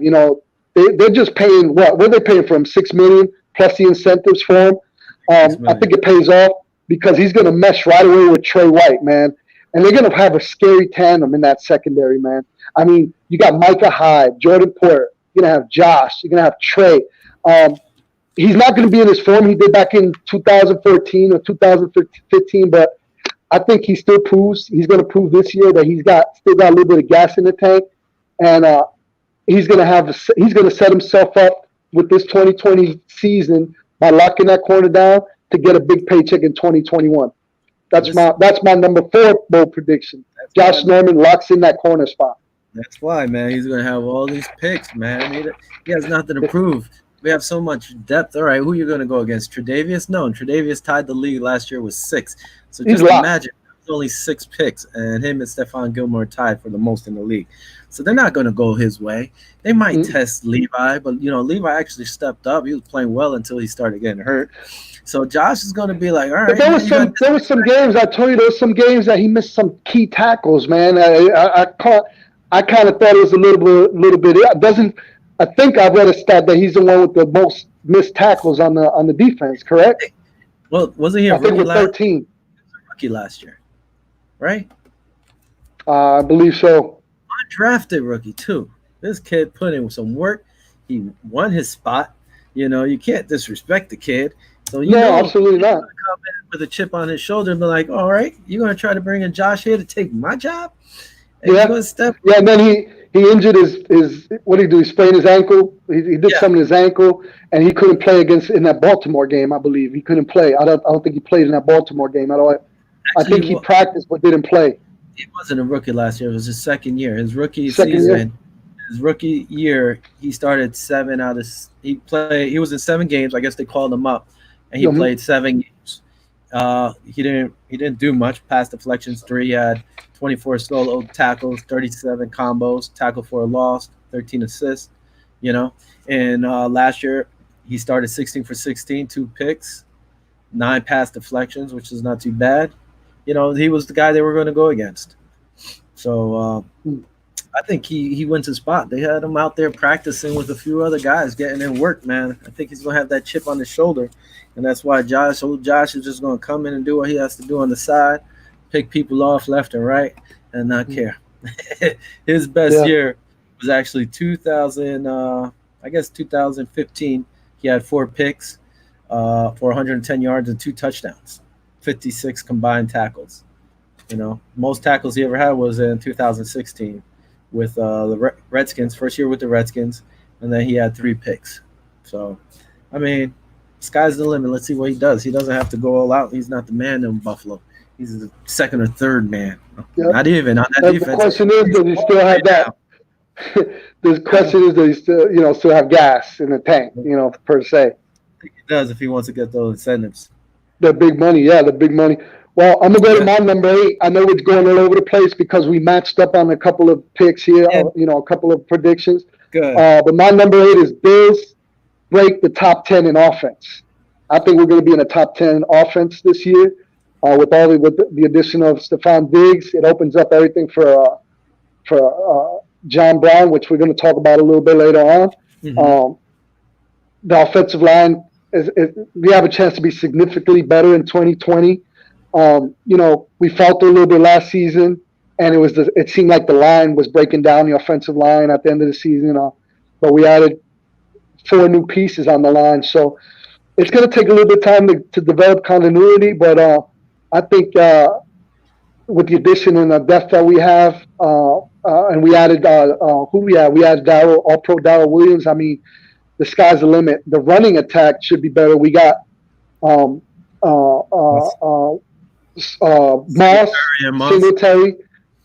They're just paying what are they paying for him? $6 million plus the incentives for him. I think it pays off, because he's going to mesh right away with Trey White, man. And they're going to have a scary tandem in that secondary, man. I mean, you got Micah Hyde, Jordan Porter. You're going to have Josh. You're going to have Trey. He's not going to be in his form he did back in 2014 or 2015, but I think he still proves he's going to prove this year that still got a little bit of gas in the tank, and he's going to set himself up with this 2020 season by locking that corner down to get a big paycheck in 2021. That's my number 4 bold prediction. Josh Norman locks in that corner spot. That's why, man. He's going to have all these picks, man. He has nothing to prove. We have so much depth. All right, who are you going to go against? Tre'Davious? No, Tre'Davious tied the league last year with 6. So just imagine, there's only 6 picks, and him and Stephon Gilmore tied for the most in the league. So they're not going to go his way. They might test Levi, but, Levi actually stepped up. He was playing well until he started getting hurt. So Josh is going to be like, all right. But there was some games, I told you, there was some games that he missed some key tackles, man. I kind of thought it was a little bit. It doesn't. I think I read a stat that he's the one with the most missed tackles on the defense. Correct? Well, wasn't he a rookie with 13? Rookie last year, right? I believe so. Undrafted rookie too. This kid put in some work. He won his spot. You can't disrespect the kid. So absolutely not. Come in with a chip on his shoulder and be like, all right, you're going to try to bring in Josh here to take my job? And and then he injured his what did he do? He sprained his ankle. He did something to his ankle, and he couldn't play in that Baltimore game. I believe he couldn't play. I don't think he played in that Baltimore game at all. I think he practiced but didn't play. He wasn't a rookie last year. It was his second year. His rookie season. His rookie year, he started 7 out of. He was in 7 games. I guess they called him up, and he played 7 games. He didn't do much. Pass deflections 3. He had 24 solo tackles, 37 combos, tackle for a loss, 13 assists. And last year he started 16 for 16, 2 picks, 9 pass deflections, which is not too bad. He was the guy they were going to go against. So I think he wins his spot. They had him out there practicing with a few other guys, getting in work, man. I think he's going to have that chip on his shoulder. And that's why Josh is just going to come in and do what he has to do on the side, pick people off left and right, and not care. His best year was actually 2015. He had 4 picks for 110 yards and 2 touchdowns, 56 combined tackles. Most tackles he ever had was in 2016 with the Redskins, first year with the Redskins, and then he had 3 picks. So, sky's the limit. Let's see what he does. He doesn't have to go all out. He's not the man in Buffalo. He's the second or third man. Yep. Not even on that defense. The question is, does he still have that? The question is, does he still have gas in the tank? Per se. I think he does if he wants to get those incentives. The big money, the big money. Well, I'm gonna go to my number 8. I know it's going all over the place because we matched up on a couple of picks here. A couple of predictions. Good. But my number 8 is Bills break the top 10 in offense. I think we're going to be in the top 10 offense this year. With the addition of Stephon Diggs, it opens up everything for John Brown, which we're going to talk about a little bit later on. Mm-hmm. The offensive line we have a chance to be significantly better in 2020. We felt it a little bit last season, and it seemed like the line was breaking down, the offensive line at the end of the season. But we added 4 new pieces on the line, so it's going to take a little bit of time to develop continuity. But I think with the addition and the depth that we have, and we added we added All-Pro Darrell Williams. The sky's the limit. The running attack should be better. We got Moss, Singletary.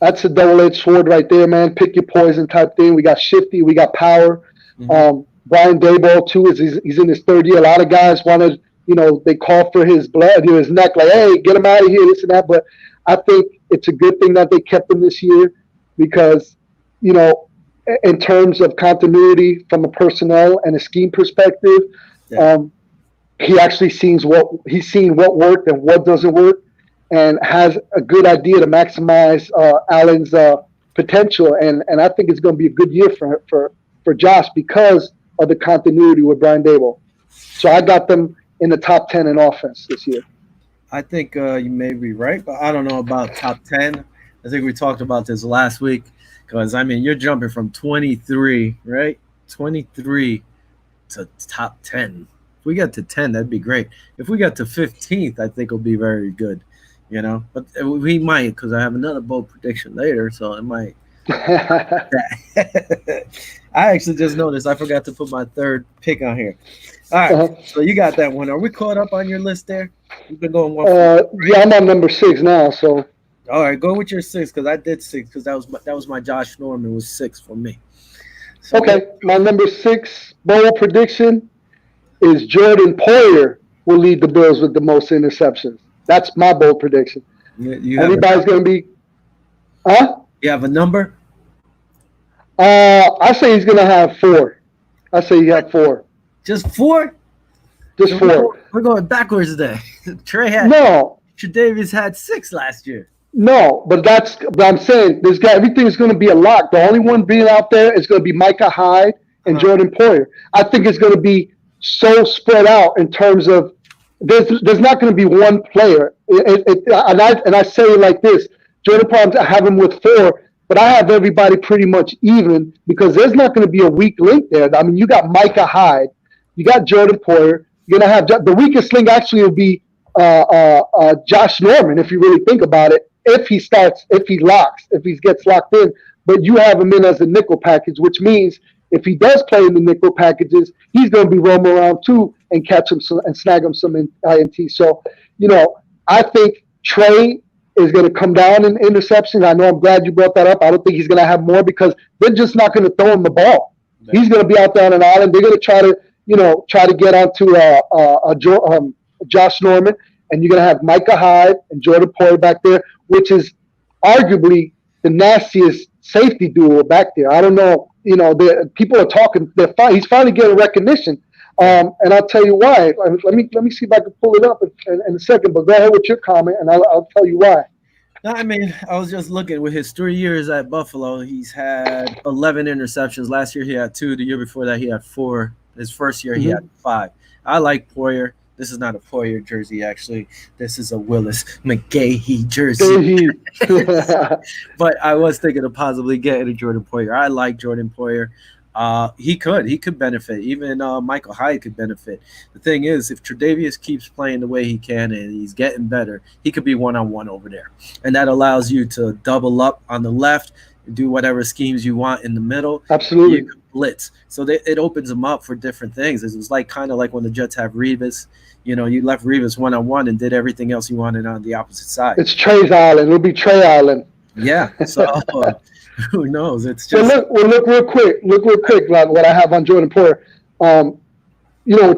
That's a double-edged sword right there, man. Pick your poison type thing. We got Shifty. We got power. Mm-hmm. Brian Daboll, too, he's in his 3rd year. A lot of guys wanted, they call for his blood, his neck, like, hey, get him out of here, this and that. But I think it's a good thing that they kept him this year because, in terms of continuity from a personnel and a scheme perspective, he actually seen what worked and what doesn't work, and has a good idea to maximize Allen's potential. And I think it's going to be a good year for Josh because of the continuity with Brian Daboll. So I got them in the top 10 in offense this year. I think you may be right, but I don't know about top 10. I think we talked about this last week because, you're jumping from 23, right? 23 to top 10. If we get to 10, that'd be great. If we get to 15th, I think it'll be very good. you know. But we might, because I have another bold prediction later, so it might. I actually just noticed I forgot to put my third pick on here. All right, Uh-huh. so you got that one. Are we caught up on your list there? You've been going one for. Yeah, I'm on number 6 now. So All right, go with your six because I did six because that was my Josh Norman was six for me. So go. okay, my number 6 bold prediction is Jordan Poyer will lead the Bills with the most interceptions. That's my bold prediction. You have a Everybody's number. going to be, huh? You have a number. I say he's going to have 4. I say he had 4. Just four. Just So 4. we're going backwards today. Trey had No, Tre'Davious had six last year. no, but I'm saying this guy, everything is going to be a lock. The only one being out there is going to be Micah Hyde and Uh-huh. Jordan Poyer. I think it's going to be so spread out in terms of there's not going to be one player. And I say it like this: Jordan Poyer, I have him with 4, but I have everybody pretty much even because there's not going to be a weak link there. I mean, you got Micah Hyde, you got Jordan Poyer. You're going to have the weakest link actually will be Josh Norman if you really think about it. If he gets locked in, but you have him in as a nickel package, which means if he does play in the nickel packages, he's going to be roaming around too and catch him and snag him some INT. So, I think Trey is going to come down in interceptions. I know I'm glad you brought that up. I don't think he's going to have more because they're just not going to throw him the ball. He's going to be out there on an island. They're going to try to get onto Josh Norman, and you're going to have Micah Hyde and Jordan Poyer back there, which is arguably the nastiest safety duo back there. I don't know. People are talking. He's finally getting recognition, and I'll tell you why. Let me see if I can pull it up in a second. But go ahead with your comment, and I'll tell you why. No, I mean, I was just looking with his 3 years at Buffalo. He's had 11 interceptions. Last year he had 2. The year before that he had 4. His first year he Mm-hmm. had 5. I like Poyer. This is not a Poyer jersey, actually. This is a Willis McGahee jersey. But I was thinking of possibly getting a Jordan Poyer. I like Jordan Poyer. He could benefit. Even Michael Hyde could benefit. The thing is, if Tre'Davious keeps playing the way he can and he's getting better, he could be one-on-one over there, and that allows you to double up on the left, do whatever schemes you want in the middle. Absolutely. You can blitz, so it opens them up for different things. It was kind of like when the Jets have Revis. You left Revis one-on-one and did everything else you wanted on the opposite side. It's Trey's Island. It'll be Trey Island. Yeah. So who knows? It's So just look real quick. Like what I have on Jordan Poyer.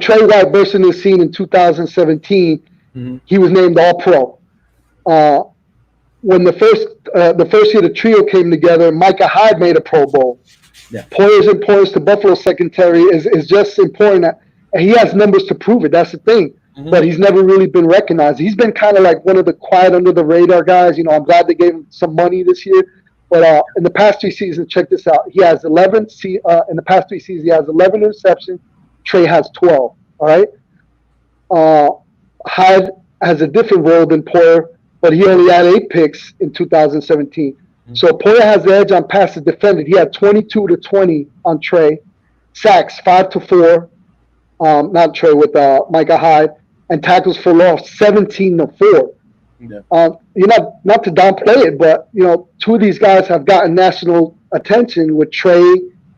Trey White burst into the scene in 2017. Mhm. He was named All-Pro. When the first year the trio came together, Micah Hyde made a Pro Bowl. Yeah. Poyer's importance to Buffalo secondary is just important. And he has numbers to prove it. That's the thing. Mhm. But he's never really been recognized. He's been kind of like one of the quiet under the radar guys. I'm glad they gave him some money this year. But in the past 3 seasons, check this out. He has 11. In the past 3 seasons, he has 11 interceptions. Trey has 12. All right. Hyde has a different role than Poyer, but he only had 8 picks in 2017. Mm-hmm. So Poyer has the edge on passes defended. He had 22 to 20 on Trey, sacks 5 to 4. Not Trey with Micah Hyde, and tackles for loss 17 to 4. Yeah. Not to downplay it, but 2 of these guys have gotten national attention with Trey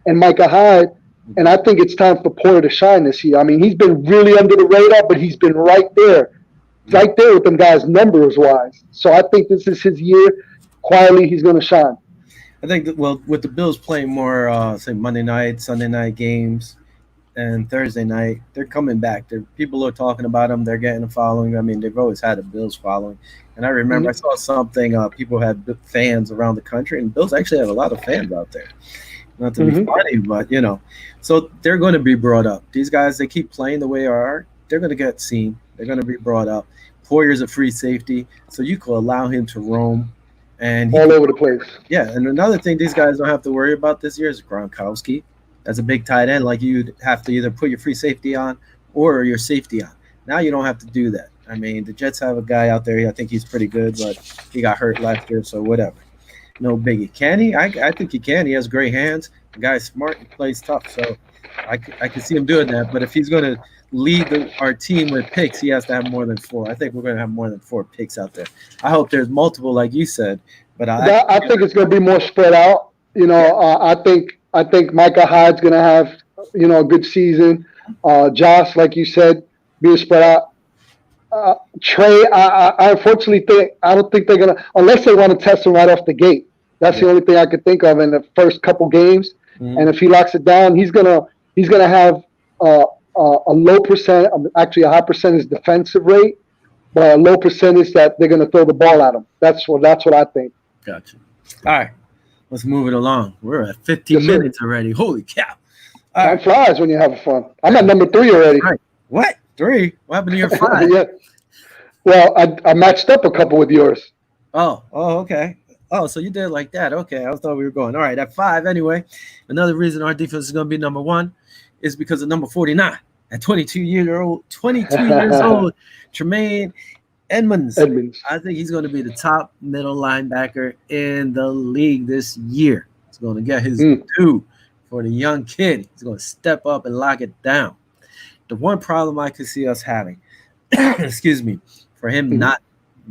and Micah Hyde, and I think it's time for Poyer to shine this year. I mean, he's been really under the radar, but he's been right there with them guys numbers wise. So I think this is his year. Quietly, he's going to shine. I think that, with the Bills playing more, say Monday night, Sunday night games, and Thursday night, they're coming back. People are talking about them. They're getting a following. I mean, they've always had a Bills following. And I remember I saw something. People had fans around the country, and Bills actually have a lot of fans out there. Not to be funny, but so they're going to be brought up. These guys, they keep playing the way they are. They're going to get seen. They're going to be brought up. Poyer's a free safety, so you could allow him to roam. And all over the place. Yeah, and another thing these guys don't have to worry about this year is Gronkowski. That's a big tight end. Like you'd have to either put your free safety on or your safety on. Now you don't have to do that. I mean, the Jets have a guy out there. I think he's pretty good, but he got hurt last year, so whatever. No biggie. Can he? I think he can. He has great hands. The guy's smart. He plays tough, so I can see him doing that. But if he's going to lead our team with picks, he has to have more than 4. I think we're going to have more than 4 picks out there. I hope there's multiple, like you said, but I think it's going to be more spread out. I think Micah Hyde's going to have a good season. Josh, like you said, being spread out. Trey, I unfortunately I don't think they're going to, unless they want to test him right off the gate. That's the only thing I could think of in the first couple games. Mm-hmm. And if he locks it down, he's gonna have a low percent, actually a high percentage defensive rate, but a low percentage that they're gonna throw the ball at him. That's what I think. Gotcha. All right, let's move it along. We're at 15 minutes already. Holy cow! Time flies when you're having fun. I'm at number 3 already. Right. What? 3? What happened to your 5? Yeah. Well, I matched up a couple with yours. Oh, okay. Oh, so you did it like that. Okay, I thought we were going. All right, at 5 anyway. Another reason our defense is going to be number 1 is because of number 49. At 22 years old, Tremaine Edmonds. I think he's going to be the top middle linebacker in the league this year. He's going to get his due for the young kid. He's going to step up and lock it down. The one problem I could see us having, excuse me, for him not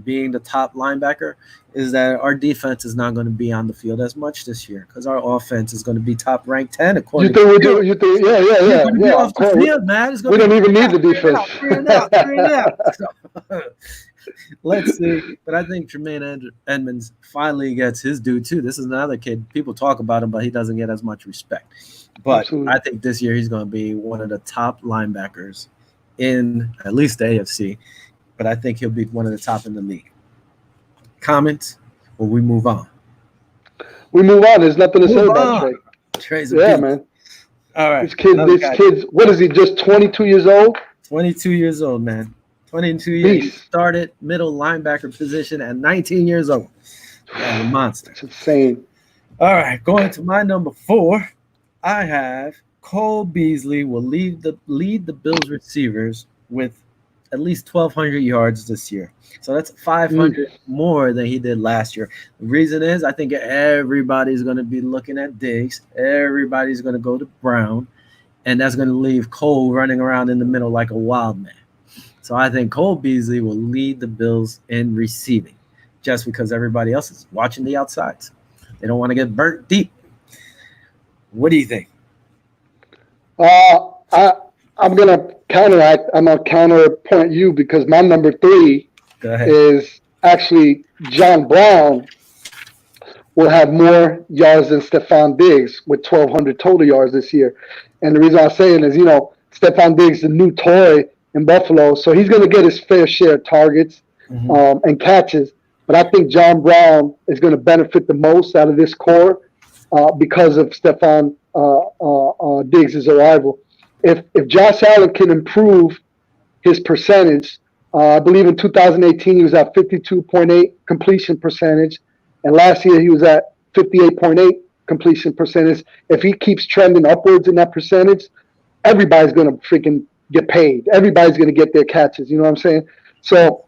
being the top linebacker is that our defense is not going to be on the field as much this year because our offense is going to be top ranked 10 according to you think yeah. Off the field, man. We don't even need the defense. Three and out. So, let's see. But I think Tremaine Edmonds finally gets his due too. This is another kid. People talk about him, but he doesn't get as much respect. But absolutely. I think this year he's going to be one of the top linebackers in at least the AFC. But I think he'll be one of the top in the league. Comments, or we move on? We move on. There's nothing to say about Trey. Trey's a beast. Man. All right. This kid's, what is he, just 22 years old? 22 years old, man. 22 years. He started middle linebacker position at 19 years old. That's a monster. It's insane. All right, going to my number 4, I have Cole Beasley will lead the Bills receivers with at least 1,200 yards this year. So that's 500 more than he did last year. The reason is I think everybody's going to be looking at Diggs. Everybody's going to go to Brown. And that's going to leave Cole running around in the middle like a wild man. So I think Cole Beasley will lead the Bills in receiving just because everybody else is watching the outsides. They don't want to get burnt deep. What do you think? I'm going to counteract. I'm going to counterpoint you because my number 3 is actually John Brown will have more yards than Stephon Diggs with 1,200 total yards this year. And the reason I'm saying is, Stephon Diggs is the new toy in Buffalo, so he's going to get his fair share of targets and catches. But I think John Brown is going to benefit the most out of this core because of Stephon Diggs' arrival. If Josh Allen can improve his percentage, I believe in 2018 he was at 52.8 completion percentage, and last year he was at 58.8 completion percentage. If he keeps trending upwards in that percentage, everybody's going to freaking get paid. Everybody's going to get their catches. You know what I'm saying? So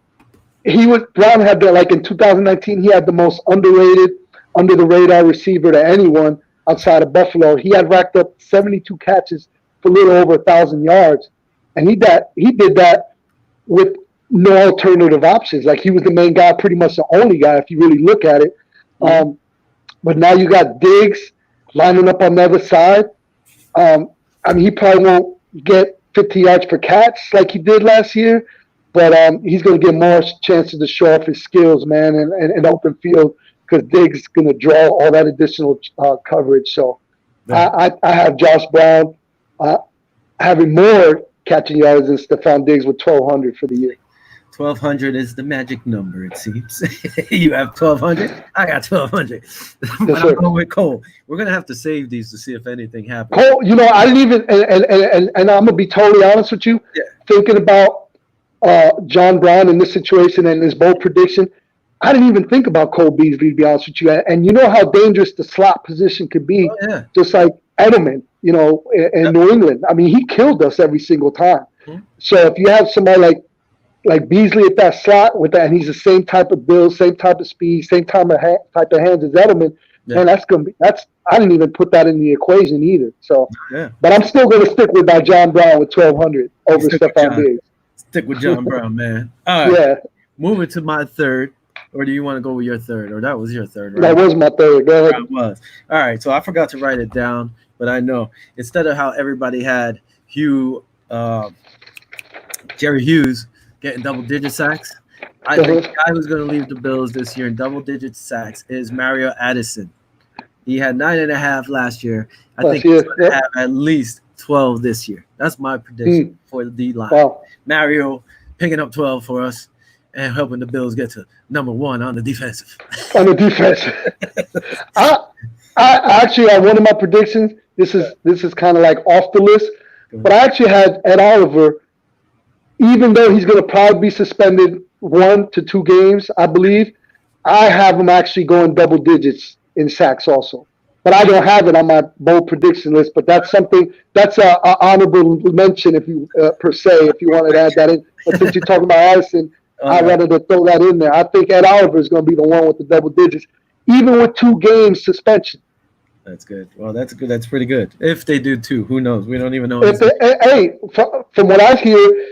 Brown had like in 2019, he had the most underrated, under the radar receiver to anyone outside of Buffalo. He had racked up 72 catches for a little over 1,000 yards, and he did that with no alternative options. Like he was the main guy, pretty much the only guy if you really look at it. But now you got Diggs lining up on the other side. He probably won't get 50 yards per catch like he did last year, but he's going to get more chances to show off his skills, man, and open field because Diggs is going to draw all that additional coverage. So I have Josh Brown having more catching yards than Stephon Diggs with 1,200 for the year. 1,200 is the magic number, it seems. You have 1,200. I got 1,200. But I'm going with Cole. We're gonna have to save these to see if anything happens. Cole, I didn't even, and I'm gonna be totally honest with you. Yeah. Thinking about John Brown in this situation and his bold prediction, I didn't even think about Cole Beasley, to be honest with you. And you know how dangerous the slot position could be, just like Edelman, in New England. I mean, he killed us every single time. Mm-hmm. So if you have somebody like Beasley at that slot with that, and he's the same type of build, same type of speed, same type of hands as Edelman, man, I didn't even put that in the equation either. So, Yeah. but I'm still going to stick with my John Brown with 1,200 over Stick with Stephon John. Diggs. Stick with John Brown, man. All right. Yeah, Moving to my third, or do you want to go with your third? Or that was your third, right? that was my third. Go ahead. It was. All right. So I forgot to write it down, but I know instead of how everybody had Jerry Hughes getting double-digit sacks, I think the guy who's going to leave the Bills this year in double-digit sacks is Mario Addison. He had 9.5 last year. I think he's going to have at least 12 this year. That's my prediction for the D-line. Wow. Mario picking up 12 for us and helping the Bills get to number 1 on the defensive. On the defense. I actually had one of my predictions. This is kind of like off the list, but I actually had Ed Oliver, even though he's going to probably be suspended 1 to 2 games, I believe, I have him actually going double digits in sacks also. But I don't have it on my bold prediction list. But that's something that's an honorable mention, if you per se, if you wanted to add that in. But since you're talking about Addison, I wanted to throw that in there. I think Ed Oliver is going to be the one with the double digits, even with 2 games suspension. That's good. Well, that's good. That's pretty good. If they do 2, who knows? We don't even know. Hey, from what I hear,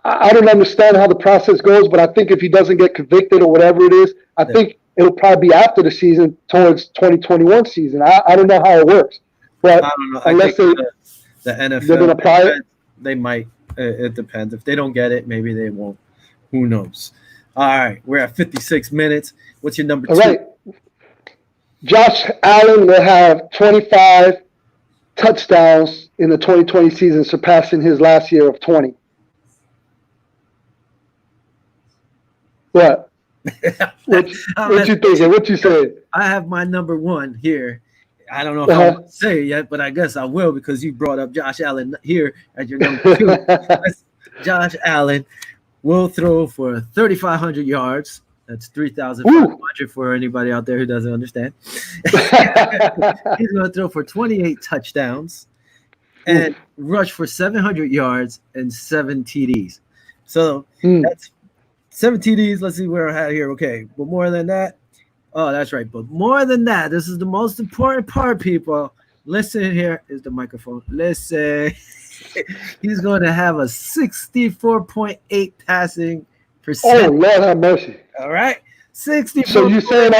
I don't understand how the process goes, but I think if he doesn't get convicted or whatever it is, I think it'll probably be after the season, towards 2021 season. I don't know how it works, but I don't know. unless the NFL, they're going to apply it, they might. It depends. If they don't get it, maybe they won't. Who knows? All right, we're at 56 minutes. What's your number 2? All right. Josh Allen will have 25 touchdowns in the 2020 season, surpassing his last year of 20. What? What you thinking? What you saying? I have my number 1 here. I don't know if I want to say it yet, but I guess I will because you brought up Josh Allen here at your number 2. Josh Allen will throw for 3,500 yards. That's 3,500 for anybody out there who doesn't understand. He's going to throw for 28 touchdowns and rush for 700 yards and 7 TDs. So that's 7 TDs. Let's see where I had here. Okay, but more than that. Oh, that's right. But more than that, this is the most important part, people. Listen, here is the microphone. Listen. He's going to have a 64.8 passing percent. Oh, Lord have mercy. All right. 64. So you're saying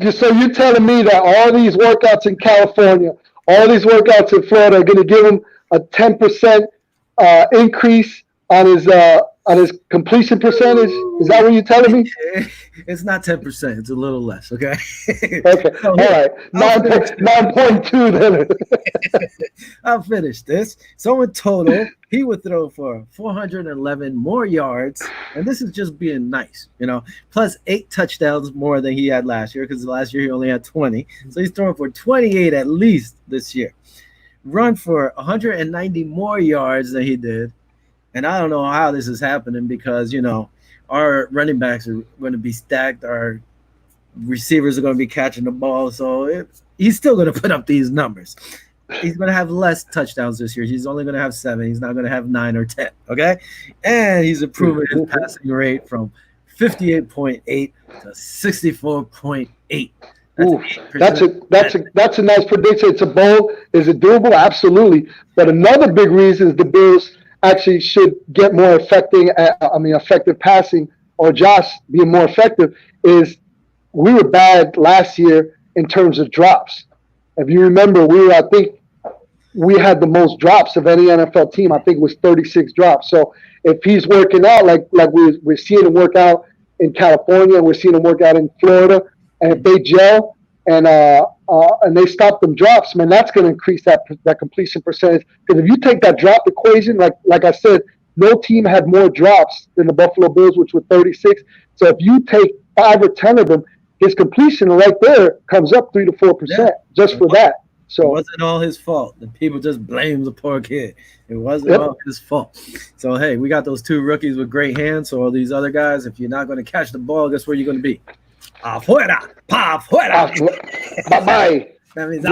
you're telling me that all these workouts in California, all these workouts in Florida are going to give him a 10% increase on his completion percentage? Is that what you're telling me? It's not 10%. It's a little less. Okay. Okay. So, all right. 9.2 then. I'll finish this. So in total, he would throw for 411 more yards, and this is just being nice, plus 8 touchdowns more than he had last year, because last year he only had 20. So he's throwing for 28 at least this year. Run for 190 more yards than he did. And I don't know how this is happening because, our running backs are going to be stacked. Our receivers are going to be catching the ball. So he's still going to put up these numbers. He's going to have less touchdowns this year. He's only going to have 7. He's not going to have 9 or 10. Okay. And he's improving his passing rate from 58.8 to 64.8. That's a nice prediction. It's a bold. Is it doable? Absolutely. But another big reason is the Bills actually should get more effective passing, or Josh being more effective, is we were bad last year in terms of drops. If you remember, I think we had the most drops of any NFL team. I think it was 36 drops. So if he's working out like we're seeing him work out in California, we're seeing him work out in Florida, and if they gel and they stop them drops, man, that's going to increase that completion percentage. Because if you take that drop equation, like I said, no team had more drops than the Buffalo Bills, which were 36. So if you take 5 or 10 of them, his completion right there comes up 3 to 4% just for that. So it wasn't all his fault. The people just blame the poor kid. It wasn't all his fault. So hey, we got those 2 rookies with great hands. So all these other guys, if you're not going to catch the ball, guess where you're going to be? Afuera, pa afuera. Bye-bye. That means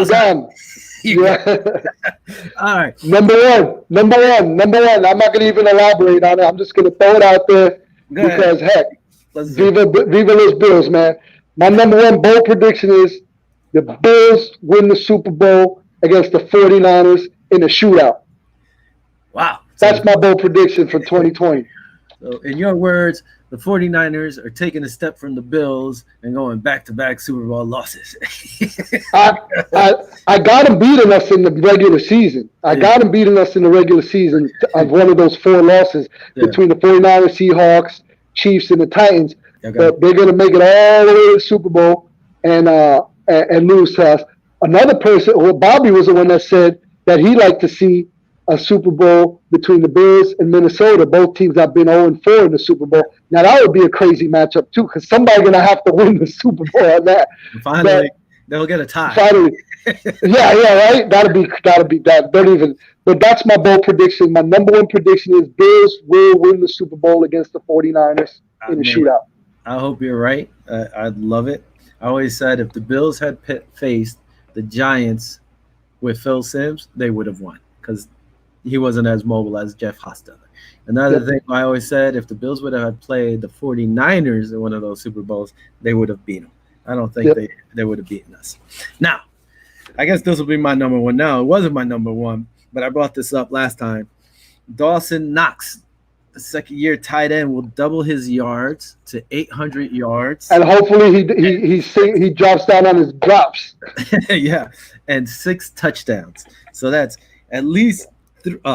all right. Number one. I'm not going to even elaborate on it. I'm just going to throw it out there because, heck, Viva Los Bills, man. My number 1 bold prediction is the Bills win the Super Bowl against the 49ers in a shootout. Wow. That's my bold prediction for 2020. So in your words, the 49ers are taking a step from the Bills and going back-to-back Super Bowl losses. I got them beating us in the regular season. I got them beating us in the regular season of one of those 4 losses between the 49ers, Seahawks, Chiefs, and the Titans. Okay. But they're going to make it all the way to the Super Bowl and lose to us. Another person, well, Bobby was the one that said that he liked to see a Super Bowl between the Bills and Minnesota. Both teams have been 0-4 in the Super Bowl. Now, that would be a crazy matchup, too, because somebody's going to have to win the Super Bowl on that. Finally, they'll get a tie. Finally. Yeah, right? That'll be that. Don't even. But that's my bold prediction. My number one prediction is Bills will win the Super Bowl against the 49ers in a shootout. I hope you're right. I'd love it. I always said if the Bills had faced the Giants with Phil Simms, they would have won because he wasn't as mobile as Jeff Hostetler. Another thing I always said, if the Bills would have played the 49ers in one of those Super Bowls, they would have beaten them. I don't think they would have beaten us. Now, I guess this will be my number one now. It wasn't my number one, but I brought this up last time. Dawson Knox, the second-year tight end, will double his yards to 800 yards. And hopefully he drops down on his drops. Yeah, and 6 touchdowns. So that's at least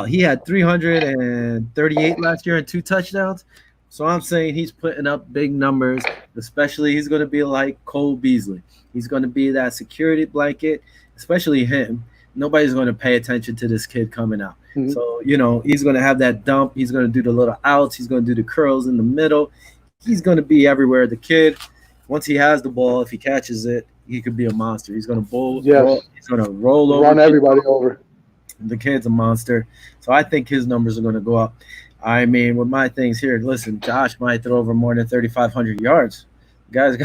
he had 338 last year and 2 touchdowns. So I'm saying he's putting up big numbers, especially he's going to be like Cole Beasley. He's going to be that security blanket, especially him. Nobody's going to pay attention to this kid coming out. Mm-hmm. So, he's going to have that dump. He's going to do the little outs. He's going to do the curls in the middle. He's going to be everywhere. The kid, once he has the ball, if he catches it, he could be a monster. He's going to bowl. Yes. He's going to roll over. Run everybody over. The kid's a monster. So I think his numbers are going to go up. I mean, with my things here, listen, Josh might throw over more than 3,500 yards. Guys,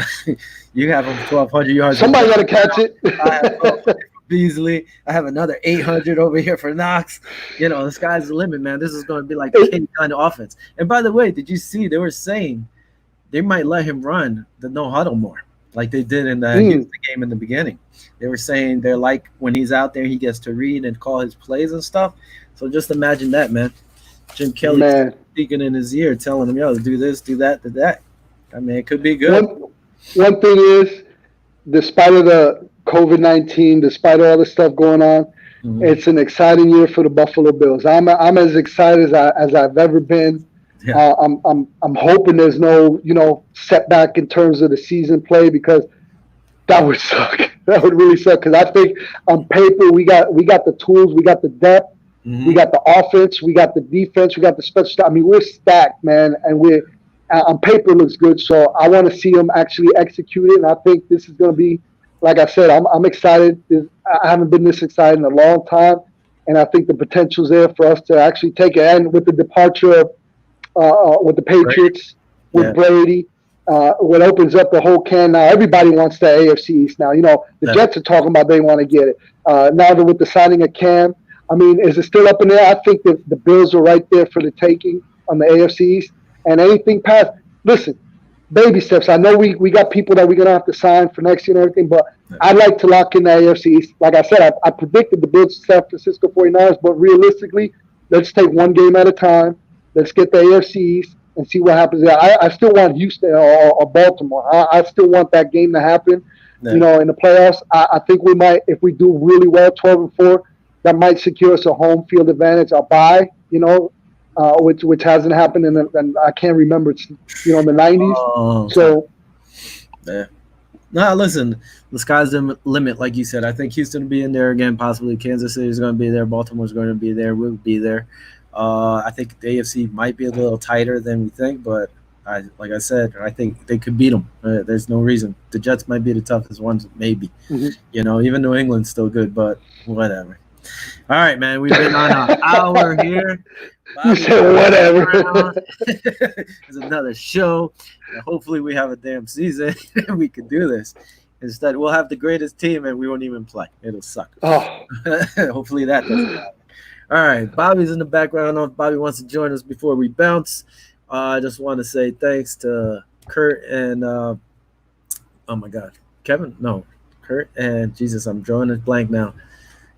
you have him 1,200 yards. Somebody got to catch it. I have Beasley. I have another 800 over here for Knox. The sky's the limit, man. This is going to be like the King kind of offense. And by the way, did you see they were saying they might let him run the no huddle more, like they did in the Houston game in the beginning. They were saying they're like when he's out there, he gets to read and call his plays and stuff. So just imagine that, man. Jim Kelly speaking in his ear, telling him, "Yo, do this, do that, do that." I mean, it could be good. One thing is, despite of the COVID-19, despite all the stuff going on, it's an exciting year for the Buffalo Bills. I'm as excited as I've ever been. Yeah. I'm hoping there's no setback in terms of the season play because that would suck. That would really suck because I think on paper we got the tools, we got the depth. Mm-hmm. We got the offense, we got the defense, we got the special stuff. I mean, we're stacked, man, and we're on paper it looks good. So I want to see them actually execute it, and I think this is going to be, like I said, I'm excited. I haven't been this excited in a long time, and I think the potential's there for us to actually take it. And with the departure of with the Patriots, with Brady, what opens up the whole can now. Everybody wants the AFC East now. The Jets are talking about they want to get it. Now that with the signing of Cam. I mean, is it still up in there? I think that the Bills are right there for the taking on the AFC East. And anything past, listen, baby steps. I know we got people that we're going to have to sign for next year and everything, but I'd like to lock in the AFC East. Like I said, I predicted the Bills San Francisco 49ers, but realistically, let's take one game at a time. Let's get the AFC East and see what happens there. I still want Houston or Baltimore. I still want that game to happen, in the playoffs. I think we might, if we do really well, 12-4, that might secure us a home field advantage, a bye, which hasn't happened in I can't remember. It's in the 90s. Oh, so, yeah. No, listen, the sky's the limit, like you said. I think Houston will be in there again, possibly. Kansas City is going to be there. Baltimore's going to be there. We'll be there. I think the AFC might be a little tighter than we think, but like I said, I think they could beat them. There's no reason. The Jets might be the toughest ones, maybe. Mm-hmm. Even New England's still good, but whatever. All right, man. We've been on an hour here. You said whatever. It's another show. And hopefully we have a damn season and we can do this. Instead, we'll have the greatest team and we won't even play. It'll suck. Oh. Hopefully that doesn't happen. All right. Bobby's in the background. I don't know if Bobby wants to join us before we bounce. I just want to say thanks to Kurt and, oh, my God, Kevin? No. Kurt and Jesus, I'm drawing a blank now.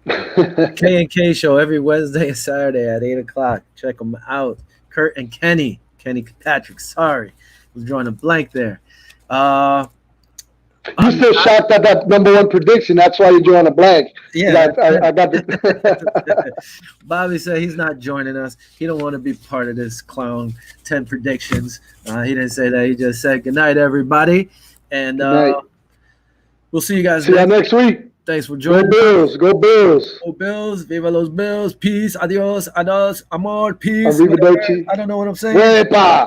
K&K show every Wednesday and Saturday at 8 o'clock. Check them out. Kurt and Kenny Patrick. Sorry, was drawing a blank there. You still shocked at that #1 prediction. That's why you're drawing a blank. Yeah, I got the. Bobby said he's not joining us. He don't want to be part of this clown 10 predictions. He didn't say that. He just said good night, everybody, and we'll see you guys. See you next week. Thanks for joining. Go Bills! Go Bills! Go Bills! Viva los Bills! Peace! Adios! Adios! Amor! Peace! I don't know what I'm saying. Wepa!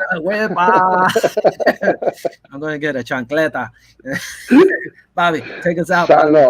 I'm gonna get a chancleta. Bobby, take us out. Sign off.